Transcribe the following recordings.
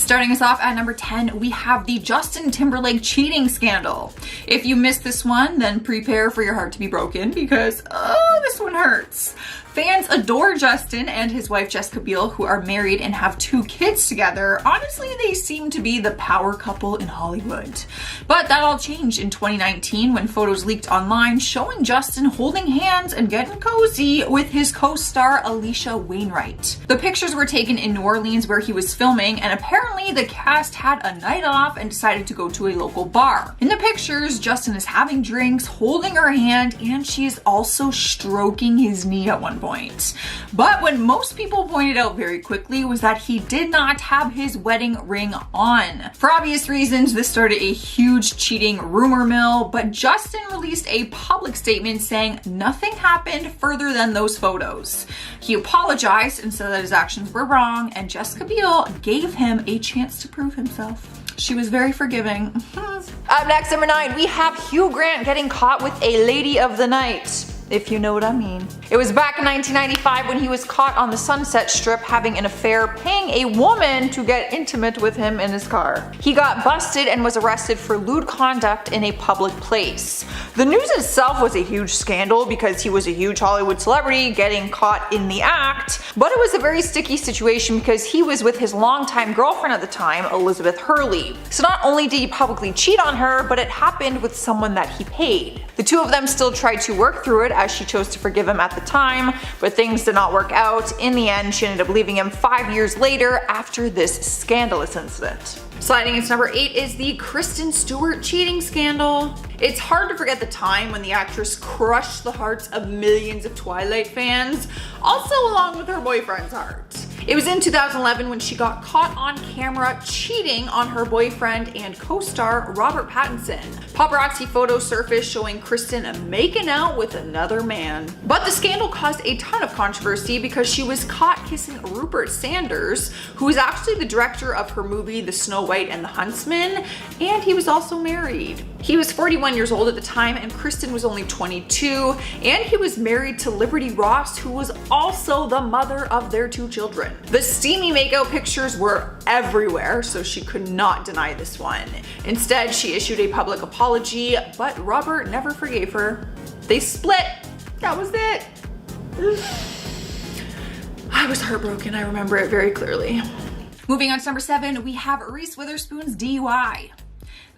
Starting us off at number 10, we have the Justin Timberlake cheating scandal. If you missed this one, then prepare for your heart to be broken because, oh, this one hurts. Fans adore Justin and his wife Jessica Biel, who are married and have 2 kids together. Honestly, they seem to be the power couple in Hollywood. But that all changed in 2019 when photos leaked online showing Justin holding hands and getting cozy with his co-star Alicia Wainwright. The pictures were taken in New Orleans where he was filming, and apparently the cast had a night off and decided to go to a local bar. In the pictures, Justin is having drinks, holding her hand, and she is also stroking his knee at one point. But what most people pointed out very quickly was that he did not have his wedding ring on. For obvious reasons, this started a huge cheating rumor mill, but Justin released a public statement saying nothing happened further than those photos. He apologized and said that his actions were wrong, and Jessica Biel gave him a chance to prove himself. She was very forgiving. Up next, number 9, we have Hugh Grant getting caught with a lady of the night, if you know what I mean. It was back in 1995 when he was caught on the Sunset Strip having an affair, paying a woman to get intimate with him in his car. He got busted and was arrested for lewd conduct in a public place. The news itself was a huge scandal because he was a huge Hollywood celebrity getting caught in the act, but it was a very sticky situation because he was with his longtime girlfriend at the time, Elizabeth Hurley. So not only did he publicly cheat on her, but it happened with someone that he paid. The two of them still tried to work through it as she chose to forgive him at the time, but things did not work out. In the end, she ended up leaving him 5 years later after this scandalous incident. Sliding into number 8 is the Kristen Stewart cheating scandal. It's hard to forget the time when the actress crushed the hearts of millions of Twilight fans, also along with her boyfriend's heart. It was in 2011 when she got caught on camera cheating on her boyfriend and co-star Robert Pattinson. Paparazzi photos surfaced showing Kristen making out with another man. But the scandal caused a ton of controversy because she was caught kissing Rupert Sanders, who is actually the director of her movie The Snow White and the Huntsman, and he was also married. He was 41 years old at the time and Kristen was only 22, and he was married to Liberty Ross, who was also the mother of their 2 children. The steamy makeout pictures were everywhere, so she could not deny this one. Instead, she issued a public apology, but Robert never forgave her. They split. That was it. I was heartbroken. I remember it very clearly. Moving on to number 7, we have Reese Witherspoon's DUI.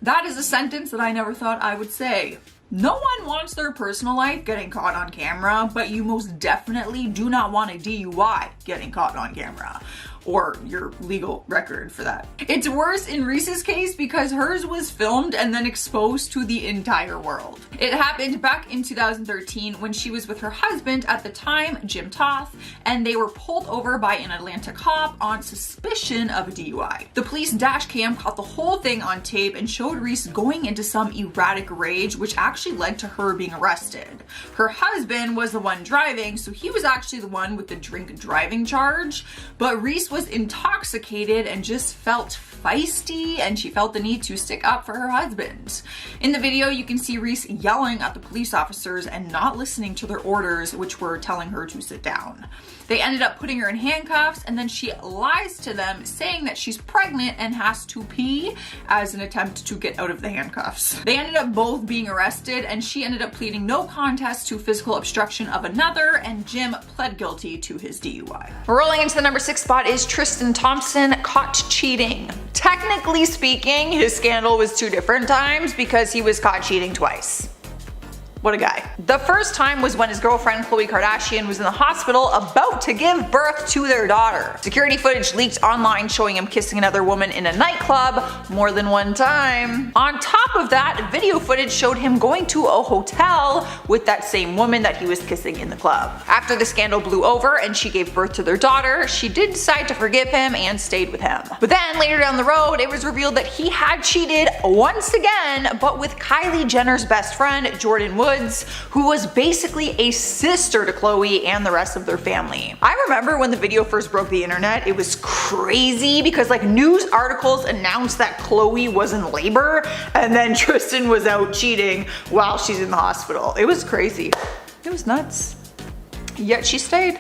That is a sentence that I never thought I would say. No one wants their personal life getting caught on camera, but you most definitely do not want a DUI getting caught on camera. Or your legal record for that. It's worse in Reese's case because hers was filmed and then exposed to the entire world. It happened back in 2013 when she was with her husband at the time, Jim Toth, and they were pulled over by an Atlanta cop on suspicion of a DUI. The police dash cam caught the whole thing on tape and showed Reese going into some erratic rage, which actually led to her being arrested. Her husband was the one driving, so he was actually the one with the drink driving charge, but Reese was intoxicated and just felt feisty, and she felt the need to stick up for her husband. In the video, you can see Reese yelling at the police officers and not listening to their orders, which were telling her to sit down. They ended up putting her in handcuffs, and then she lies to them saying that she's pregnant and has to pee as an attempt to get out of the handcuffs. They ended up both being arrested, and she ended up pleading no contest to physical obstruction of another, and Jim pled guilty to his DUI. Rolling into the number 6 spot is Tristan Thompson caught cheating. Technically speaking, his scandal was 2 different times because he was caught cheating twice. What a guy. The first time was when his girlfriend Khloe Kardashian was in the hospital about to give birth to their daughter. Security footage leaked online showing him kissing another woman in a nightclub more than one time. On top of that, video footage showed him going to a hotel with that same woman that he was kissing in the club. After the scandal blew over and she gave birth to their daughter, she did decide to forgive him and stayed with him. But then later down the road, it was revealed that he had cheated once again, but with Kylie Jenner's best friend, Jordan Woods, who was basically a sister to Khloe and the rest of their family. I remember when the video first broke the internet, it was crazy because like news articles announced that Khloe was in labor and then Tristan was out cheating while she's in the hospital. It was crazy. It was nuts. Yet she stayed.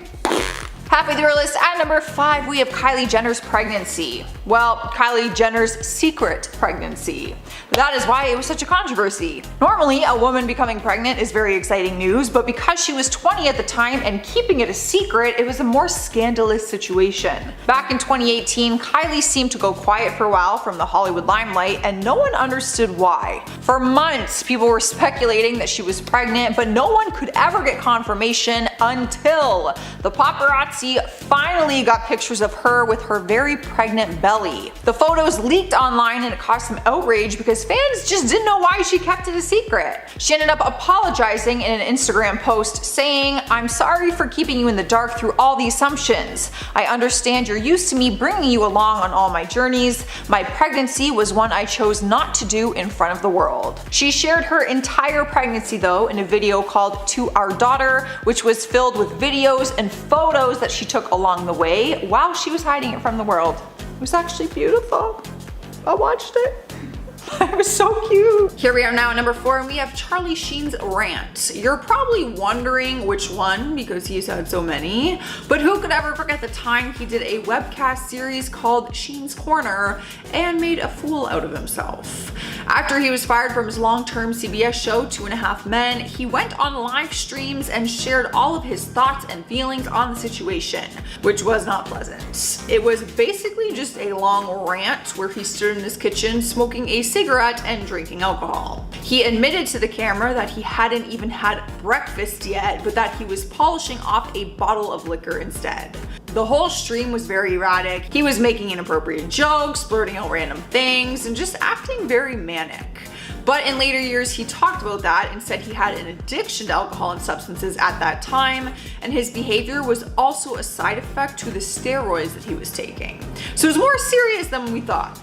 Halfway through our list, at number 5, we have Kylie Jenner's pregnancy. Well, Kylie Jenner's secret pregnancy. That is why it was such a controversy. Normally, a woman becoming pregnant is very exciting news, but because she was 20 at the time and keeping it a secret, it was a more scandalous situation. Back in 2018, Kylie seemed to go quiet for a while from the Hollywood limelight, and no one understood why. For months, people were speculating that she was pregnant, but no one could ever get confirmation until the paparazzi finally got pictures of her with her very pregnant belly. The photos leaked online and it caused some outrage because fans just didn't know why she kept it a secret. She ended up apologizing in an Instagram post saying, "I'm sorry for keeping you in the dark through all the assumptions. I understand you're used to me bringing you along on all my journeys. My pregnancy was one I chose not to do in front of the world." She shared her entire pregnancy though in a video called "To Our Daughter," which was filled with videos and photos that she took along the way while she was hiding it from the world. It was actually beautiful. I watched it. It was so cute. Here we are now at number 4 and we have Charlie Sheen's rant. You're probably wondering which one because he's had so many, but who could ever forget the time he did a webcast series called Sheen's Corner and made a fool out of himself. After he was fired from his long-term CBS show 2.5 Men, he went on live streams and shared all of his thoughts and feelings on the situation, which was not pleasant. It was basically just a long rant where he stood in his kitchen smoking a cigarette and drinking alcohol. He admitted to the camera that he hadn't even had breakfast yet, but that he was polishing off a bottle of liquor instead. The whole stream was very erratic. He was making inappropriate jokes, blurting out random things, and just acting very manic. But in later years, he talked about that and said he had an addiction to alcohol and substances at that time, and his behavior was also a side effect to the steroids that he was taking. So it was more serious than we thought.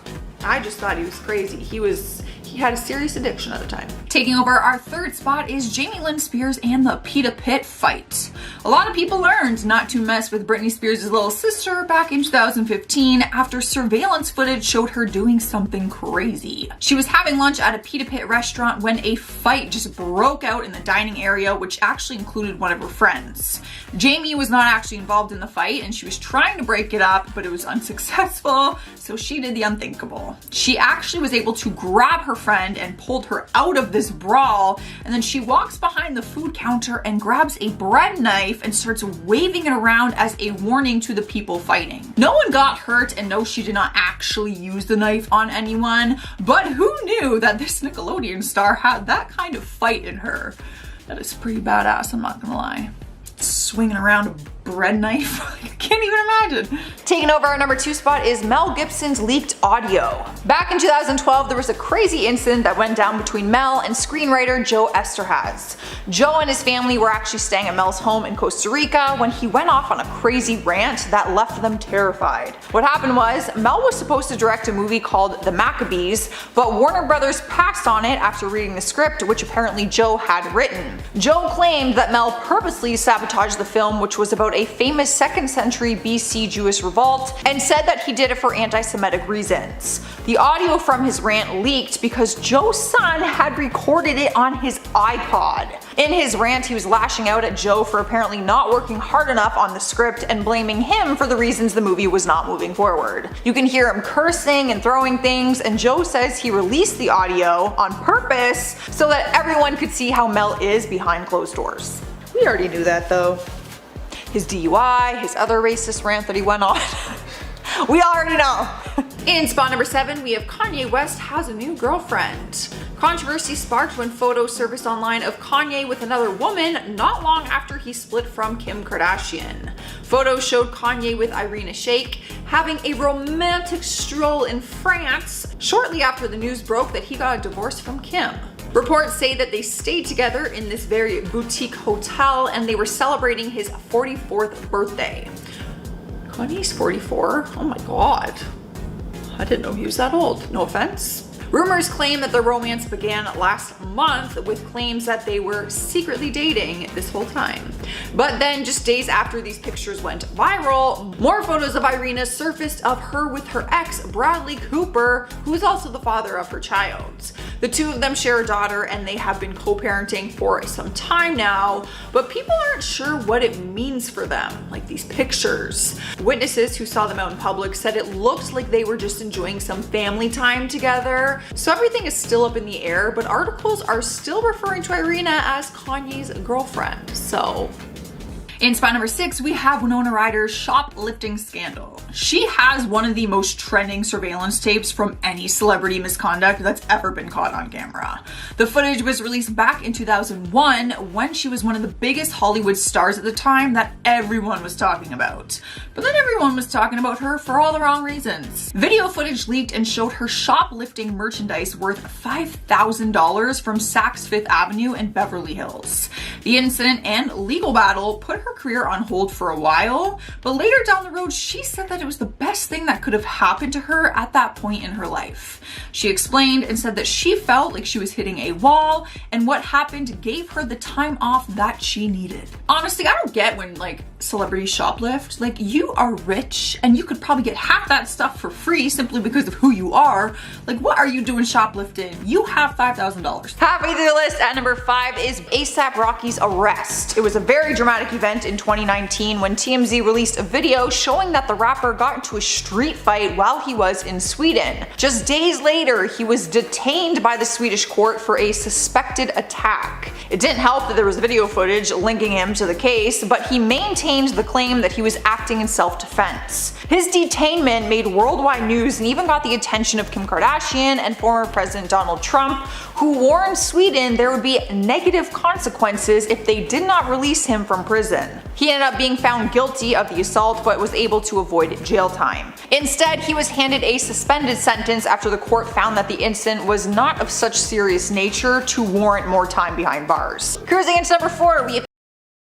I just thought he was crazy. He had a serious addiction at the time. Taking over our 3rd spot is Jamie Lynn Spears and the Pita Pit fight. A lot of people learned not to mess with Britney Spears' little sister back in 2015 after surveillance footage showed her doing something crazy. She was having lunch at a Pita Pit restaurant when a fight just broke out in the dining area, which actually included one of her friends. Jamie was not actually involved in the fight and she was trying to break it up, but it was unsuccessful, so she did the unthinkable. She actually was able to grab her friend and pulled her out of this brawl, and then she walks behind the food counter and grabs a bread knife and starts waving it around as a warning to the people fighting. No one got hurt, and no, she did not actually use the knife on anyone, but who knew that this Nickelodeon star had that kind of fight in her? That is pretty badass, I'm not gonna lie. Swinging around a bread knife. I can't even imagine. Taking over our number 2 spot is Mel Gibson's leaked audio. Back in 2012, there was a crazy incident that went down between Mel and screenwriter Joe Esterhaz. Joe and his family were actually staying at Mel's home in Costa Rica when he went off on a crazy rant that left them terrified. What happened was, Mel was supposed to direct a movie called The Maccabees, but Warner Brothers passed on it after reading the script, which apparently Joe had written. Joe claimed that Mel purposely sabotaged the film, which was about a famous 2nd century BC Jewish revolt, and said that he did it for anti-Semitic reasons. The audio from his rant leaked because Joe's son had recorded it on his iPod. In his rant, he was lashing out at Joe for apparently not working hard enough on the script and blaming him for the reasons the movie was not moving forward. You can hear him cursing and throwing things, and Joe says he released the audio on purpose so that everyone could see how Mel is behind closed doors. We already knew that though. His DUI, his other racist rant that he went on. We already know. In spot number 7, we have Kanye West has a new girlfriend. Controversy sparked when photos surfaced online of Kanye with another woman not long after he split from Kim Kardashian. Photos showed Kanye with Irina Shayk having a romantic stroll in France shortly after the news broke that he got a divorce from Kim. Reports say that they stayed together in this very boutique hotel and they were celebrating his 44th birthday. Kanye's 44? Oh my god. I didn't know he was that old. No offense. Rumors claim that the romance began last month with claims that they were secretly dating this whole time. But then just days after these pictures went viral, more photos of Irina surfaced of her with her ex, Bradley Cooper, who is also the father of her child. The two of them share a daughter and they have been co-parenting for some time now, but people aren't sure what it means for them, like these pictures. Witnesses who saw them out in public said it looked like they were just enjoying some family time together. So everything is still up in the air, but articles are still referring to Irina as Kanye's girlfriend. So in spot number 6, we have Winona Ryder's shoplifting scandal. She has one of the most trending surveillance tapes from any celebrity misconduct that's ever been caught on camera. The footage was released back in 2001 when she was one of the biggest Hollywood stars at the time that everyone was talking about. But then everyone was talking about her for all the wrong reasons. Video footage leaked and showed her shoplifting merchandise worth $5,000 from Saks Fifth Avenue in Beverly Hills. The incident and legal battle put her career on hold for a while, but later down the road, she said that it was the best thing that could have happened to her at that point in her life. She explained and said that she felt like she was hitting a wall, and what happened gave her the time off that she needed. Honestly, I don't get when like celebrities shoplift. Like, you are rich and you could probably get half that stuff for free simply because of who you are. Like, what are you doing shoplifting? You have $5,000. Halfway through the list at number 5 is A$AP Rocky's arrest. It was a very dramatic event in 2019 when TMZ released a video showing that the rapper got into a street fight while he was in Sweden. Just days later, he was detained by the Swedish court for a suspected attack. It didn't help that there was video footage linking him to the case, but he maintained the claim that he was acting in self-defense. His detainment made worldwide news and even got the attention of Kim Kardashian and former President Donald Trump, who warned Sweden there would be negative consequences if they did not release him from prison. He ended up being found guilty of the assault but was able to avoid jail time. Instead, he was handed a suspended sentence after the court found that the incident was not of such serious nature to warrant more time behind bars. Cruising into number 4, we have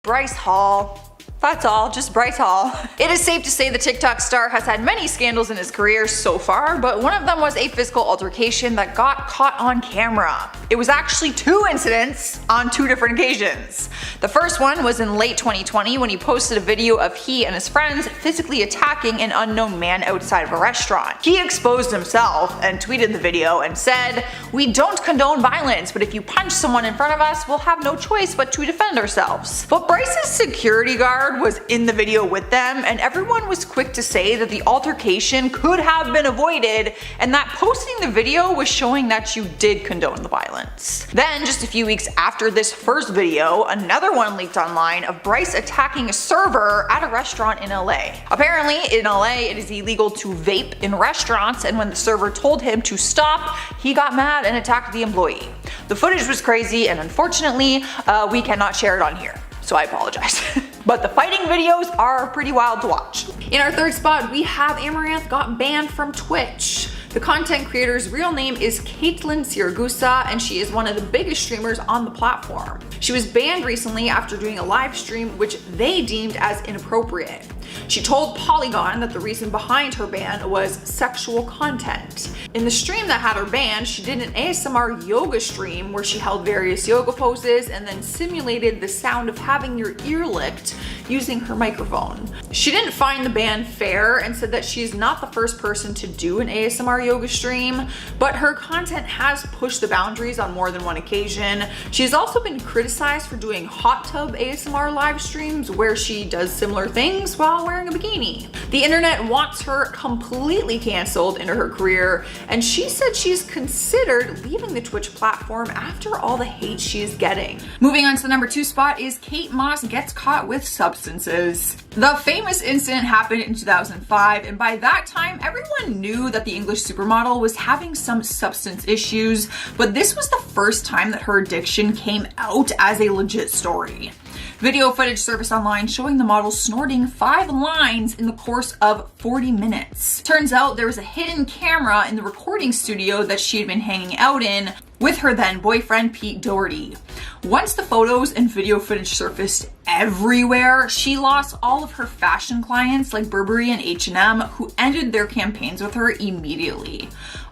Bryce Hall. That's all, just Bryce Hall. It is safe to say the TikTok star has had many scandals in his career so far, but one of them was a physical altercation that got caught on camera. It was actually 2 incidents on 2 different occasions. The first one was in late 2020 when he posted a video of he and his friends physically attacking an unknown man outside of a restaurant. He exposed himself and tweeted the video and said, "We don't condone violence, but if you punch someone in front of us, we'll have no choice but to defend ourselves." But Bryce's security guard was in the video with them, and everyone was quick to say that the altercation could have been avoided and that posting the video was showing that you did condone the violence. Then, just a few weeks after this first video, another one leaked online of Bryce attacking a server at a restaurant in LA. Apparently, in LA, it is illegal to vape in restaurants, and when the server told him to stop, he got mad and attacked the employee. The footage was crazy, and unfortunately, we cannot share it on here. So I apologize. But the fighting videos are pretty wild to watch. In our 3rd spot, we have Amaranth got banned from Twitch. The content creator's real name is Caitlin Siragusa, and she is one of the biggest streamers on the platform. She was banned recently after doing a live stream which they deemed as inappropriate. She told Polygon that the reason behind her ban was sexual content. In the stream that had her banned, she did an ASMR yoga stream where she held various yoga poses and then simulated the sound of having your ear licked using her microphone. She didn't find the ban fair and said that she is not the first person to do an ASMR yoga stream, but her content has pushed the boundaries on more than one occasion. She has also been criticized for doing hot tub ASMR live streams where she does similar things while wearing a bikini. The internet wants her completely canceled into her career, and she said she's considered leaving the Twitch platform after all the hate she is getting. Moving on to the number 2 spot is Kate Moss gets caught with substances. The famous incident happened in 2005, and by that time, everyone knew that the English supermodel was having some substance issues, but this was the first time that her addiction came out as a legit story. Video footage surfaced online showing the model snorting 5 lines in the course of 40 minutes. Turns out there was a hidden camera in the recording studio that she had been hanging out in with her then boyfriend Pete Doherty. Once the photos and video footage surfaced everywhere, she lost all of her fashion clients like Burberry and H&M, who ended their campaigns with her immediately.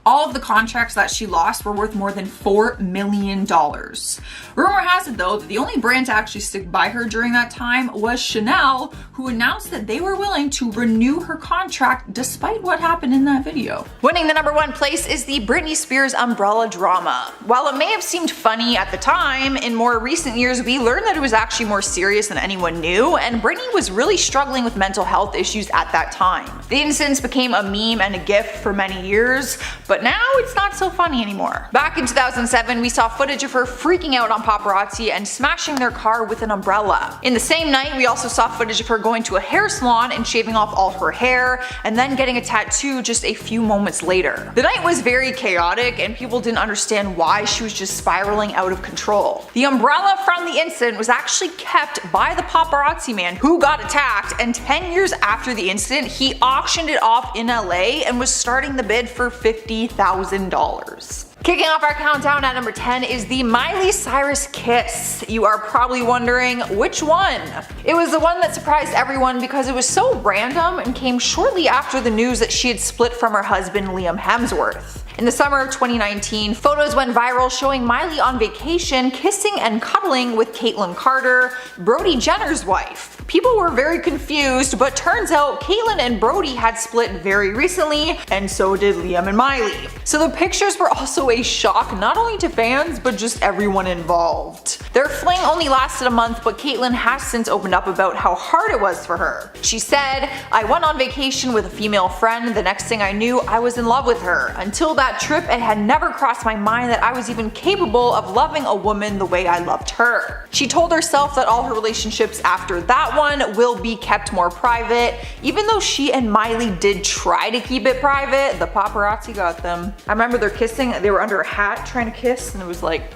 All of the contracts that she lost were worth more than $4 million. Rumor has it though that the only brand to actually stick by her during that time was Chanel, who announced that they were willing to renew her contract despite what happened in that video. Winning the #1 place is the Britney Spears umbrella drama. While it may have seemed funny at the time, in more recent years we learned that it was actually more serious than anyone knew, and Britney was really struggling with mental health issues at that time. The incidents became a meme and a gif for many years, but now it's not so funny anymore. Back in 2007, we saw footage of her freaking out on paparazzi and smashing their car with an umbrella. In the same night, we also saw footage of her going to a hair salon and shaving off all her hair, and then getting a tattoo just a few moments later. The night was very chaotic, and people didn't understand why she was just spiraling out of control. The umbrella from the incident was actually kept by the paparazzi man who got attacked, and 10 years after the incident, he auctioned it off in LA and was starting the bid for $50,000. Kicking off our countdown at number 10 is the Miley Cyrus kiss. You are probably wondering which one. It was the one that surprised everyone because it was so random and came shortly after the news that she had split from her husband Liam Hemsworth. In the summer of 2019, photos went viral showing Miley on vacation kissing and cuddling with Caitlyn Carter, Brody Jenner's wife. People were very confused, but turns out Caitlyn and Brody had split very recently, and so did Liam and Miley. So the pictures were also a shock not only to fans, but just everyone involved. Their fling only lasted a month, but Caitlyn has since opened up about how hard it was for her. She said, "I went on vacation with a female friend, the next thing I knew I was in love with her. Until that trip, it had never crossed my mind that I was even capable of loving a woman the way I loved her." She told herself that all her relationships after that one will be kept more private. Even though she and Miley did try to keep it private, the paparazzi got them. I remember they're kissing, they were under a hat trying to kiss, and it was like,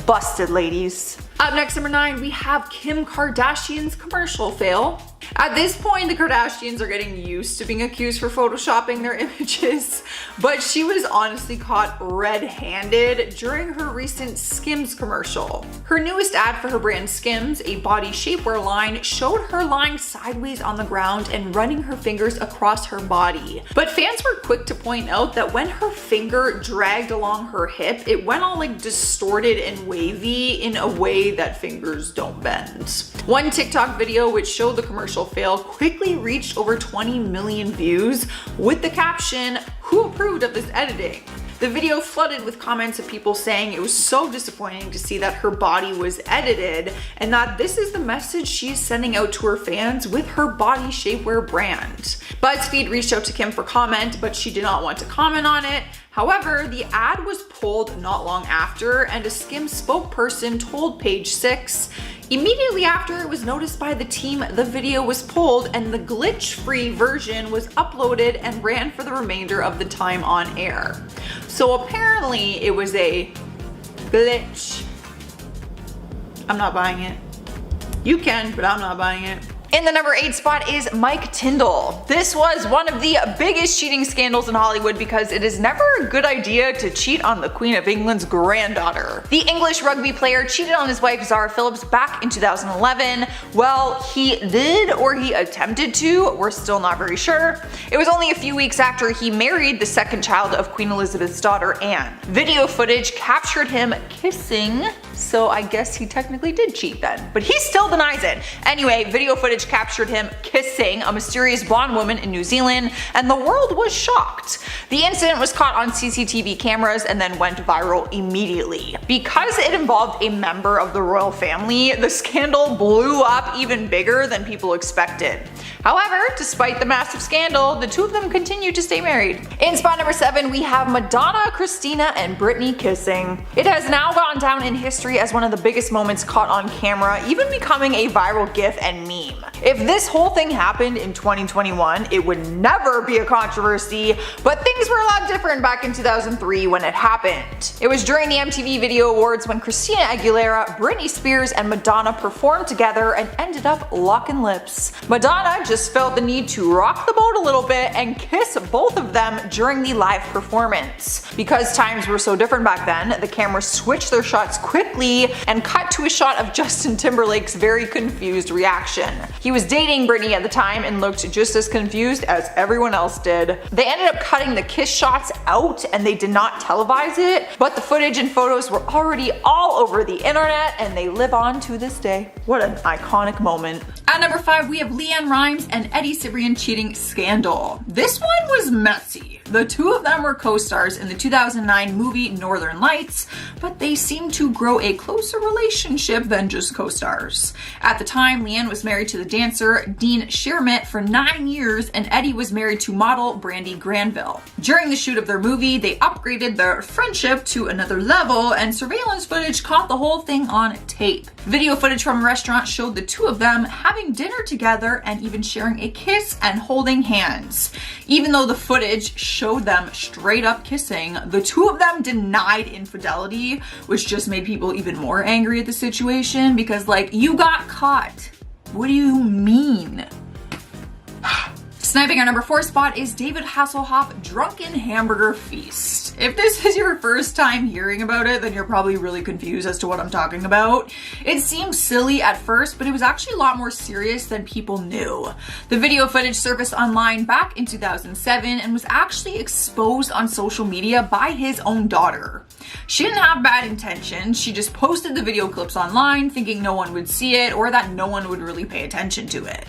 busted, ladies. Up next, number 9, we have Kim Kardashian's commercial fail. At this point, the Kardashians are getting used to being accused for photoshopping their images, but she was honestly caught red-handed during her recent Skims commercial. Her newest ad for her brand Skims, a body shapewear line, showed her lying sideways on the ground and running her fingers across her body. But fans were quick to point out that when her finger dragged along her hip, it went all like distorted and wavy in a way that fingers don't bend. One TikTok video which showed the commercial fail quickly reached over 20 million views with the caption, "Who approved of this editing?" The video flooded with comments of people saying it was so disappointing to see that her body was edited and that this is the message she is sending out to her fans with her body shapewear brand. BuzzFeed reached out to Kim for comment, but she did not want to comment on it. However, the ad was pulled not long after, and a Skims spokesperson told Page 6, "Immediately after it was noticed by the team, the video was pulled and the glitch-free version was uploaded and ran for the remainder of the time on air." So apparently it was a glitch. I'm not buying it. You can, but I'm not buying it. In the number 8 spot is Mike Tyndall. This was one of the biggest cheating scandals in Hollywood because it is never a good idea to cheat on the Queen of England's granddaughter. The English rugby player cheated on his wife Zara Phillips back in 2011. Well, he did, or he attempted to, we're still not very sure. It was only a few weeks after he married the second child of Queen Elizabeth's daughter, Anne. Video footage captured him kissing, so I guess he technically did cheat then. But he still denies it. Anyway, video footage captured him kissing a mysterious blonde woman in New Zealand, and the world was shocked. The incident was caught on CCTV cameras and then went viral immediately. Because it involved a member of the royal family, the scandal blew up even bigger than people expected. However, despite the massive scandal, the two of them continue to stay married. In spot number 7, we have Madonna, Christina, and Britney kissing. It has now gone down in history as one of the biggest moments caught on camera, even becoming a viral gif and meme. If this whole thing happened in 2021, it would never be a controversy, but things were a lot different back in 2003 when it happened. It was during the MTV Video Awards when Christina Aguilera, Britney Spears, and Madonna performed together and ended up locking lips. Madonna just felt the need to rock the boat a little bit and kiss both of them during the live performance. Because times were so different back then, the cameras switched their shots quickly and cut to a shot of Justin Timberlake's very confused reaction. He was dating Britney at the time and looked just as confused as everyone else did. They ended up cutting the kiss shots out and they did not televise it, but the footage and photos were already all over the internet and they live on to this day. What an iconic moment. At number 5, we have Leanne Rimes and Eddie Cibrian cheating scandal. This one was messy. The two of them were co-stars in the 2009 movie Northern Lights, but they seemed to grow a closer relationship than just co-stars. At the time, Leanne was married to the dancer Dean Shermitt for 9 years and Eddie was married to model Brandy Granville. During the shoot of their movie, they upgraded their friendship to another level and surveillance footage caught the whole thing on tape. Video footage from a restaurant showed the two of them having dinner together and even sharing a kiss and holding hands. Even though the footage showed them straight up kissing, the two of them denied infidelity, which just made people even more angry at the situation because, like, you got caught. What do you mean? Sniping our number 4 spot is David Hasselhoff Drunken Hamburger Feast. If this is your first time hearing about it, then you're probably really confused as to what I'm talking about. It seemed silly at first, but it was actually a lot more serious than people knew. The video footage surfaced online back in 2007 and was actually exposed on social media by his own daughter. She didn't have bad intentions, she just posted the video clips online thinking no one would see it or that no one would really pay attention to it.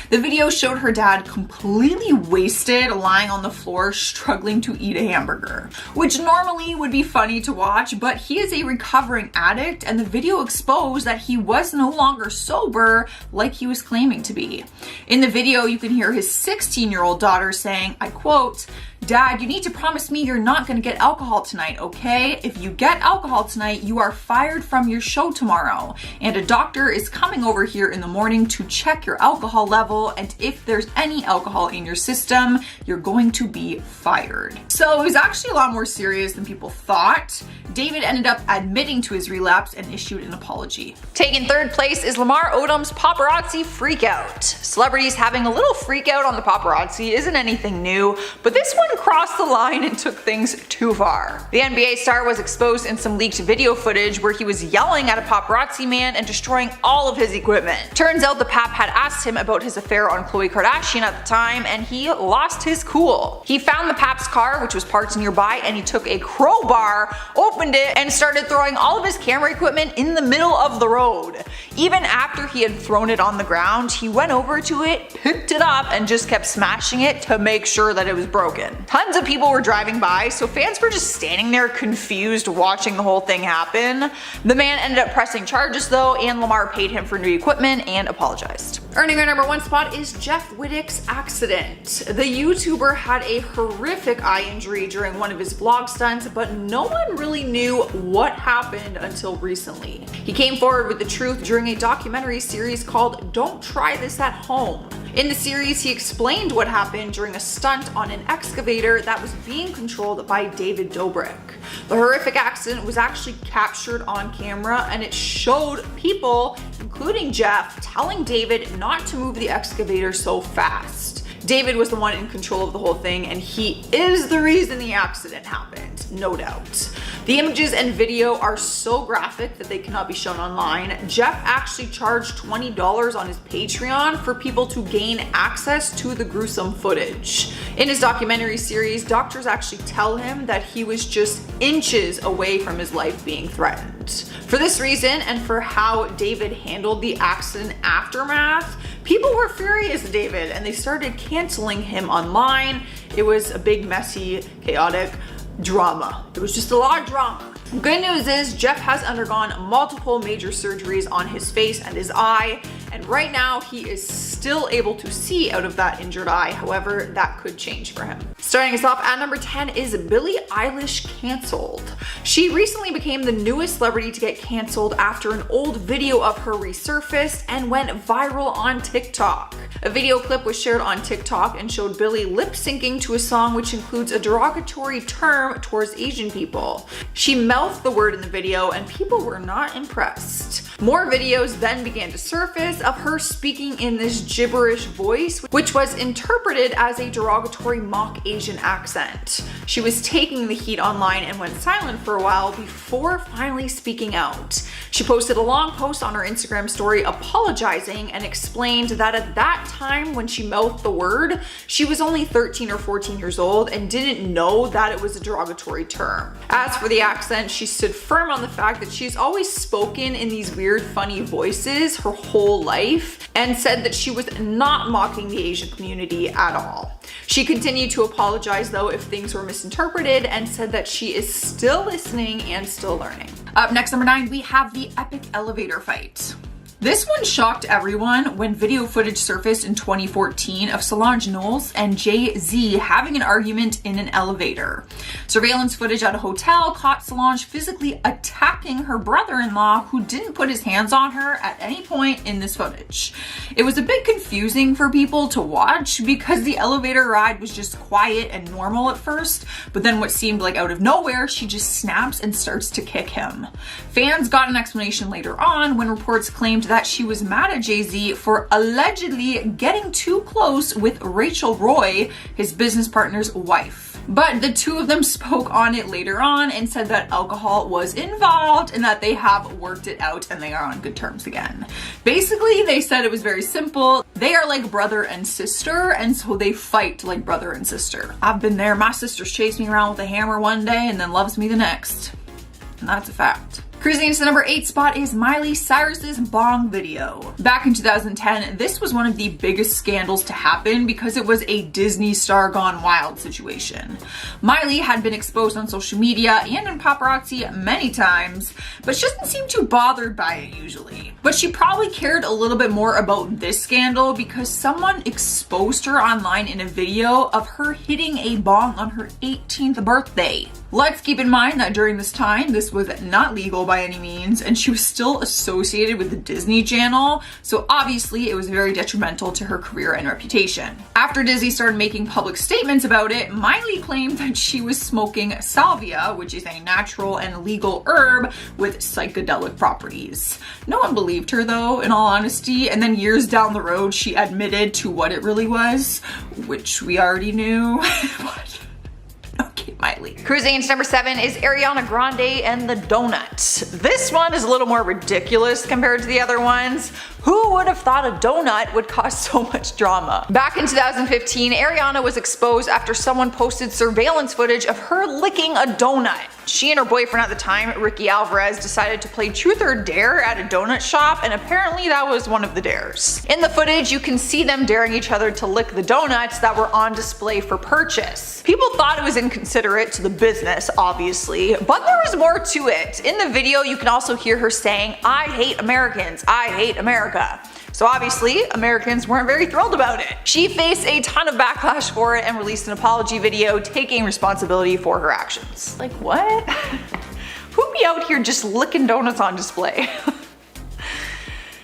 The video showed her dad completely wasted, lying on the floor, struggling to eat a hamburger, which normally would be funny to watch, but he is a recovering addict and the video exposed that he was no longer sober like he was claiming to be. In the video, you can hear his 16-year-old daughter saying, I quote, "Dad, you need to promise me you're not gonna get alcohol tonight, okay? If you get alcohol tonight, you are fired from your show tomorrow. And a doctor is coming over here in the morning to check your alcohol level, and if there's any alcohol in your system, you're going to be fired." So it was actually a lot more serious than people thought. David ended up admitting to his relapse and issued an apology. Taking third place is Lamar Odom's paparazzi freakout. Celebrities having a little freakout on the paparazzi isn't anything new, but this one crossed the line and took things too far. The NBA star was exposed in some leaked video footage where he was yelling at a paparazzi man and destroying all of his equipment. Turns out the pap had asked him about his affair on Khloe Kardashian at the time and he lost his cool. He found the pap's car, which was parked nearby, and he took a crowbar, opened it, and started throwing all of his camera equipment in the middle of the road. Even after he had thrown it on the ground, he went over to it, picked it up, and just kept smashing it to make sure that it was broken. Tons of people were driving by, so fans were just standing there confused watching the whole thing happen. The man ended up pressing charges though, and Lamar paid him for new equipment and apologized. Earning our number 1 spot is Jeff Wittick's accident. The YouTuber had a horrific eye injury during one of his vlog stunts, but no one really knew what happened until recently. He came forward with the truth during a documentary series called Don't Try This at Home. In the series, he explained what happened during a stunt on an excavator that was being controlled by David Dobrik. The horrific accident was actually captured on camera and it showed people, including Jeff, telling David not to move the excavator so fast. David was the one in control of the whole thing and he is the reason the accident happened, no doubt. The images and video are so graphic that they cannot be shown online. Jeff actually charged $20 on his Patreon for people to gain access to the gruesome footage. In his documentary series, doctors actually tell him that he was just inches away from his life being threatened. For this reason, and for how David handled the accident aftermath, people were furious at David and they started canceling him online. It was a big, messy, chaotic drama. It was just a lot of drama. Good news is Jeff has undergone multiple major surgeries on his face and his eye, and right now he is still able to see out of that injured eye. However, that could change for him. Starting us off at number 10 is Billie Eilish canceled. She recently became the newest celebrity to get canceled after an old video of her resurfaced and went viral on TikTok. A video clip was shared on TikTok and showed Billie lip syncing to a song which includes a derogatory term towards Asian people. She mouthed the word in the video and people were not impressed. More videos then began to surface evidence of her speaking in this gibberish voice, which was interpreted as a derogatory mock Asian accent. She was taking the heat online and went silent for a while before finally speaking out. She posted a long post on her Instagram story apologizing and explained that at that time when she mouthed the word, she was only 13 or 14 years old and didn't know that it was a derogatory term. As for the accent, she stood firm on the fact that she's always spoken in these weird, funny voices her whole life and said that she was not mocking the Asian community at all. She continued to apologize though if things were misinterpreted and said that she is still listening and still learning. Up next, number 9, we have the epic elevator fight. This one shocked everyone when video footage surfaced in 2014 of Solange Knowles and Jay-Z having an argument in an elevator. Surveillance footage at a hotel caught Solange physically attacking her brother-in-law, who didn't put his hands on her at any point in this footage. It was a bit confusing for people to watch because the elevator ride was just quiet and normal at first, but then what seemed like out of nowhere, she just snaps and starts to kick him. Fans got an explanation later on when reports claimed that she was mad at Jay-Z for allegedly getting too close with Rachel Roy, his business partner's wife. But the two of them spoke on it later on and said that alcohol was involved and that they have worked it out and they are on good terms again. Basically, they said it was very simple. They are like brother and sister, and so they fight like brother and sister. I've been there. My sister's chased me around with a hammer one day and then loves me the next. And that's a fact. Cruising into the number 8 spot is Miley Cyrus's bong video. Back in 2010, this was one of the biggest scandals to happen because it was a Disney star gone wild situation. Miley had been exposed on social media and in paparazzi many times, but she doesn't seem too bothered by it usually. But she probably cared a little bit more about this scandal because someone exposed her online in a video of her hitting a bong on her 18th birthday. Let's keep in mind that during this time, this was not legal by any means, and she was still associated with the Disney Channel, so obviously it was very detrimental to her career and reputation. After Disney started making public statements about it, Miley claimed that she was smoking salvia, which is a natural and legal herb with psychedelic properties. No one believed her though, in all honesty, and then years down the road, she admitted to what it really was, which we already knew. But okay, Miley. Cruising into number 7 is Ariana Grande and the donut. This one is a little more ridiculous compared to the other ones. Who would have thought a donut would cause so much drama? Back in 2015, Ariana was exposed after someone posted surveillance footage of her licking a donut. She and her boyfriend at the time, Ricky Alvarez, decided to play truth or dare at a donut shop, and apparently that was one of the dares. In the footage, you can see them daring each other to lick the donuts that were on display for purchase. People thought it was inconsiderate to the business, obviously, but there was more to it. In the video, you can also hear her saying, "I hate Americans, I hate America." So obviously, Americans weren't very thrilled about it. She faced a ton of backlash for it and released an apology video taking responsibility for her actions. Like, what? Who'd be out here just licking donuts on display?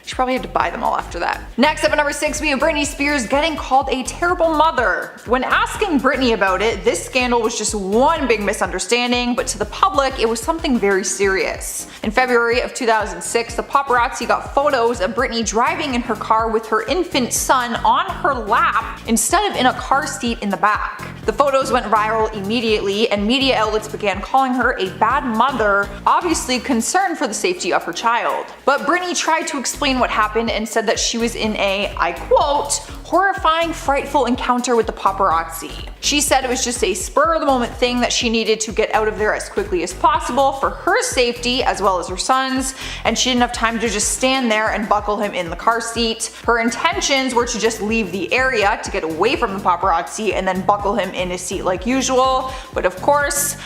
She probably had to buy them all after that. Next up at number 6, we have Britney Spears getting called a terrible mother. When asking Britney about it, this scandal was just one big misunderstanding, but to the public, it was something very serious. In February of 2006, the paparazzi got photos of Britney driving in her car with her infant son on her lap instead of in a car seat in the back. The photos went viral immediately, and media outlets began calling her a bad mother, obviously concerned for the safety of her child. But Britney tried to explain what happened and said that she was in a, I quote, horrifying, frightful encounter with the paparazzi. She said it was just a spur of the moment thing that she needed to get out of there as quickly as possible for her safety as well as her son's, and she didn't have time to just stand there and buckle him in the car seat. Her intentions were to just leave the area to get away from the paparazzi and then buckle him in his seat like usual, but of course,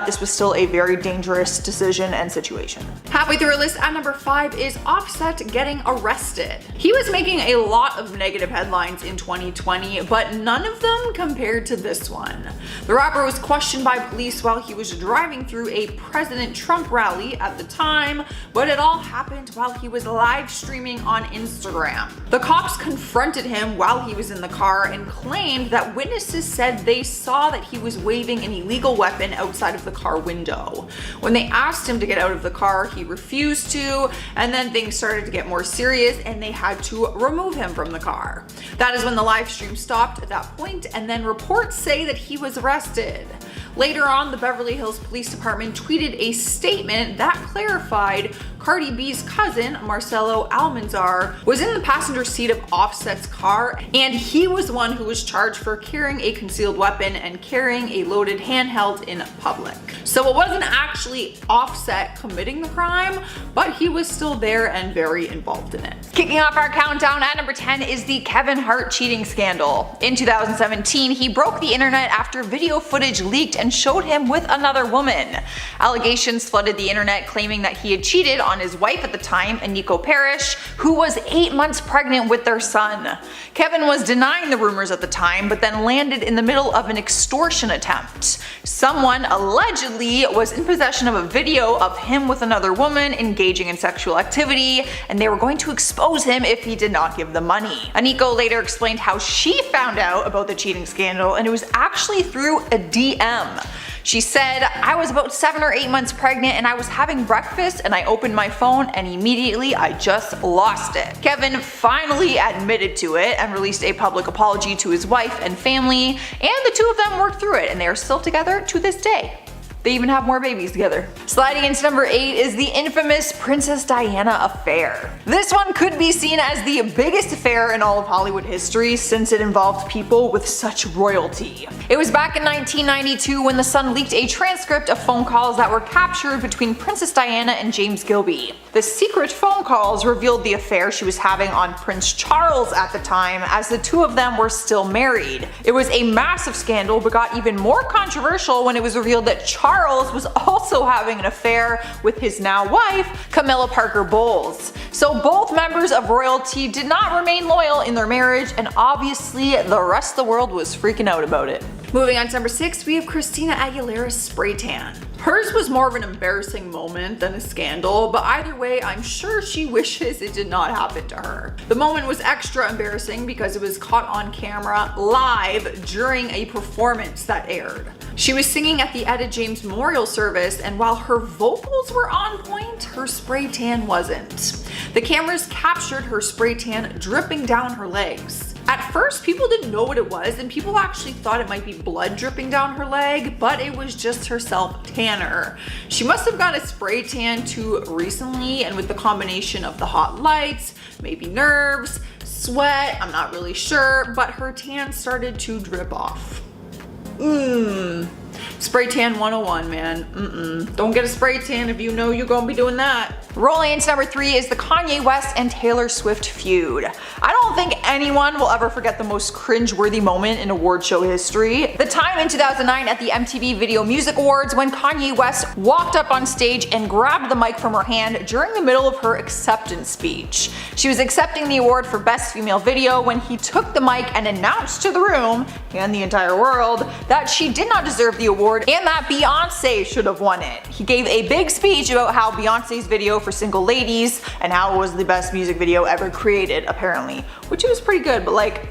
this was still a very dangerous decision and situation. Halfway through our list at number 5 is Offset getting arrested. He was making a lot of negative headlines in 2020, but none of them compared to this this one. The rapper was questioned by police while he was driving through a President Trump rally at the time, but it all happened while he was live streaming on Instagram. The cops confronted him while he was in the car and claimed that witnesses said they saw that he was waving an illegal weapon outside of the car window. When they asked him to get out of the car, he refused to, and then things started to get more serious and they had to remove him from the car. That is when the live stream stopped at that point, and then reports say that he was arrested. Later on, the Beverly Hills Police Department tweeted a statement that clarified Cardi B's cousin, Marcelo Almanzar, was in the passenger seat of Offset's car, and he was the one who was charged for carrying a concealed weapon and carrying a loaded handheld in public. So it wasn't actually Offset committing the crime, but he was still there and very involved in it. Kicking off our countdown at number 10 is the Kevin Hart cheating scandal. In 2017, he broke the internet after video footage leaked and showed him with another woman. Allegations flooded the internet claiming that he had cheated on his wife at the time, Aniko Parrish, who was 8 months pregnant with their son. Kevin was denying the rumors at the time, but then landed in the middle of an extortion attempt. Someone allegedly was in possession of a video of him with another woman engaging in sexual activity, and they were going to expose him if he did not give the money. Aniko later explained how she found out about the cheating scandal, and it was actually through a DM. She said, "I was about 7 or 8 months pregnant and I was having breakfast and I opened my phone and immediately I just lost it." Kevin finally admitted to it and released a public apology to his wife and family, and the two of them worked through it and they are still together to this day. They even have more babies together. Sliding into number 8 is the infamous Princess Diana affair. This one could be seen as the biggest affair in all of Hollywood history since it involved people with such royalty. It was back in 1992 when The Sun leaked a transcript of phone calls that were captured between Princess Diana and James Gilby. The secret phone calls revealed the affair she was having on Prince Charles at the time, as the two of them were still married. It was a massive scandal, but got even more controversial when it was revealed that Charles was also having an affair with his now wife, Camilla Parker Bowles. So both members of royalty did not remain loyal in their marriage, and obviously the rest of the world was freaking out about it. Moving on to number 6, we have Christina Aguilera's spray tan. Hers was more of an embarrassing moment than a scandal, but either way, I'm sure she wishes it did not happen to her. The moment was extra embarrassing because it was caught on camera live during a performance that aired. She was singing at the Etta James Memorial Service, and while her vocals were on point, her spray tan wasn't. The cameras captured her spray tan dripping down her legs. At first, people didn't know what it was, and people actually thought it might be blood dripping down her leg, but it was just her self-tanner. She must have got a spray tan too recently, and with the combination of the hot lights, maybe nerves, sweat, I'm not really sure, but her tan started to drip off. Spray tan 101, man. Don't get a spray tan if you know you're gonna be doing that. Rolling into number 3 is the Kanye West and Taylor Swift feud. I don't think anyone will ever forget the most cringe-worthy moment in award show history. The time in 2009 at the MTV Video Music Awards when Kanye West walked up on stage and grabbed the mic from her hand during the middle of her acceptance speech. She was accepting the award for Best Female Video when he took the mic and announced to the room and the entire world that she did not deserve the award and that Beyonce should have won it. He gave a big speech about how Beyonce's video for Single Ladies and how it was the best music video ever created, apparently, which was pretty good, but like,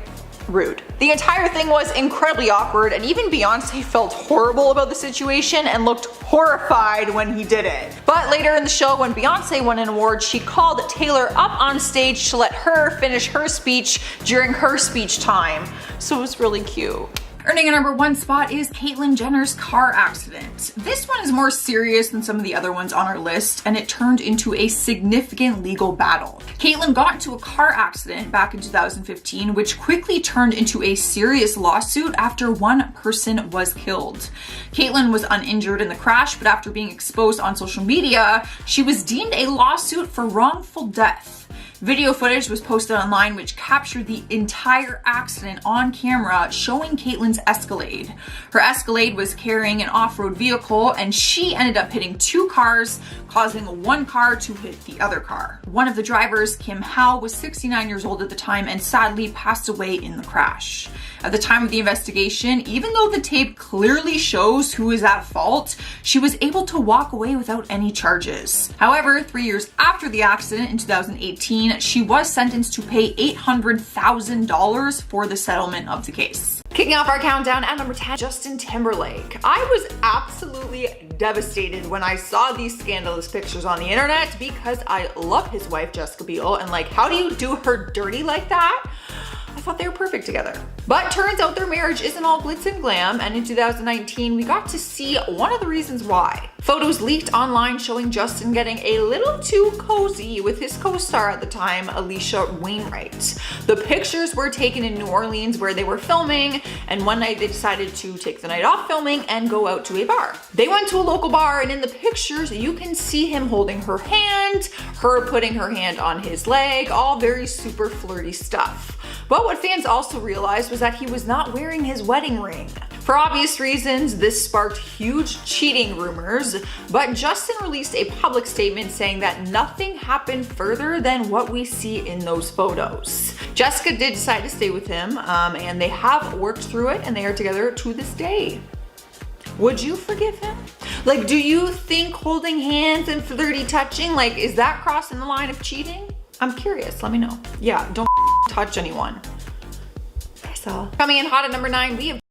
rude. The entire thing was incredibly awkward, and even Beyonce felt horrible about the situation and looked horrified when he did it. But later in the show, when Beyonce won an award, she called Taylor up on stage to let her finish her speech during her speech time. So it was really cute. Earning a number 1 spot is Caitlyn Jenner's car accident. This one is more serious than some of the other ones on our list, and it turned into a significant legal battle. Caitlyn got into a car accident back in 2015, which quickly turned into a serious lawsuit after one person was killed. Caitlyn was uninjured in the crash, but after being exposed on social media, she was deemed a lawsuit for wrongful death. Video footage was posted online which captured the entire accident on camera, showing Caitlin's Escalade. Her Escalade was carrying an off-road vehicle and she ended up hitting two cars, causing one car to hit the other car. One of the drivers, Kim Howe, was 69 years old at the time and sadly passed away in the crash. At the time of the investigation, even though the tape clearly shows who is at fault, she was able to walk away without any charges. However, 3 years after the accident in 2018, she was sentenced to pay $800,000 for the settlement of the case. Kicking off our countdown at number 10, Justin Timberlake. I was absolutely devastated when I saw these scandalous pictures on the internet because I love his wife, Jessica Biel, and like, how do you do her dirty like that? I thought they were perfect together. But turns out their marriage isn't all glitz and glam, and in 2019, we got to see one of the reasons why. Photos leaked online showing Justin getting a little too cozy with his co-star at the time, Alicia Wainwright. The pictures were taken in New Orleans where they were filming, and one night they decided to take the night off filming and go out to a bar. They went to a local bar, and in the pictures, you can see him holding her hand, her putting her hand on his leg, all very super flirty stuff. But what fans also realized was that he was not wearing his wedding ring. For obvious reasons, this sparked huge cheating rumors, but Justin released a public statement saying that nothing happened further than what we see in those photos. Jessica did decide to stay with him, and they have worked through it, and they are together to this day. Would you forgive him? Like, do you think holding hands and flirty touching, like, is that crossing the line of cheating? I'm curious, let me know. Yeah, don't touch anyone. That's all. Coming in hot at number 9, we have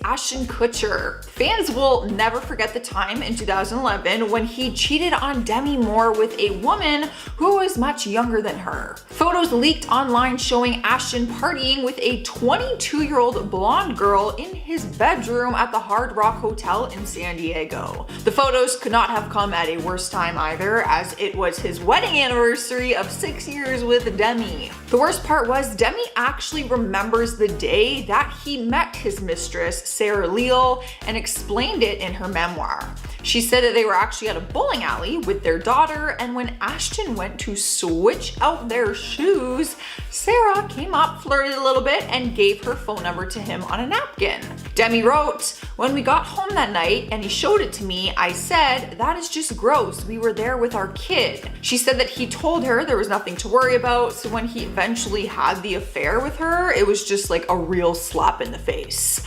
Ashton Kutcher. Fans will never forget the time in 2011 when he cheated on Demi Moore with a woman who was much younger than her. Photos leaked online showing Ashton partying with a 22-year-old blonde girl in his bedroom at the Hard Rock Hotel in San Diego. The photos could not have come at a worse time either, as it was his wedding anniversary of 6 years with Demi. The worst part was Demi actually remembers the day that he met his mistress, Sarah Leal, and explained it in her memoir. She said that they were actually at a bowling alley with their daughter, and when Ashton went to switch out their shoes, Sarah came up, flirted a little bit, and gave her phone number to him on a napkin. Demi wrote, "When we got home that night and he showed it to me, I said, that is just gross. We were there with our kid." She said that he told her there was nothing to worry about, so when he eventually had the affair with her, it was just like a real slap in the face.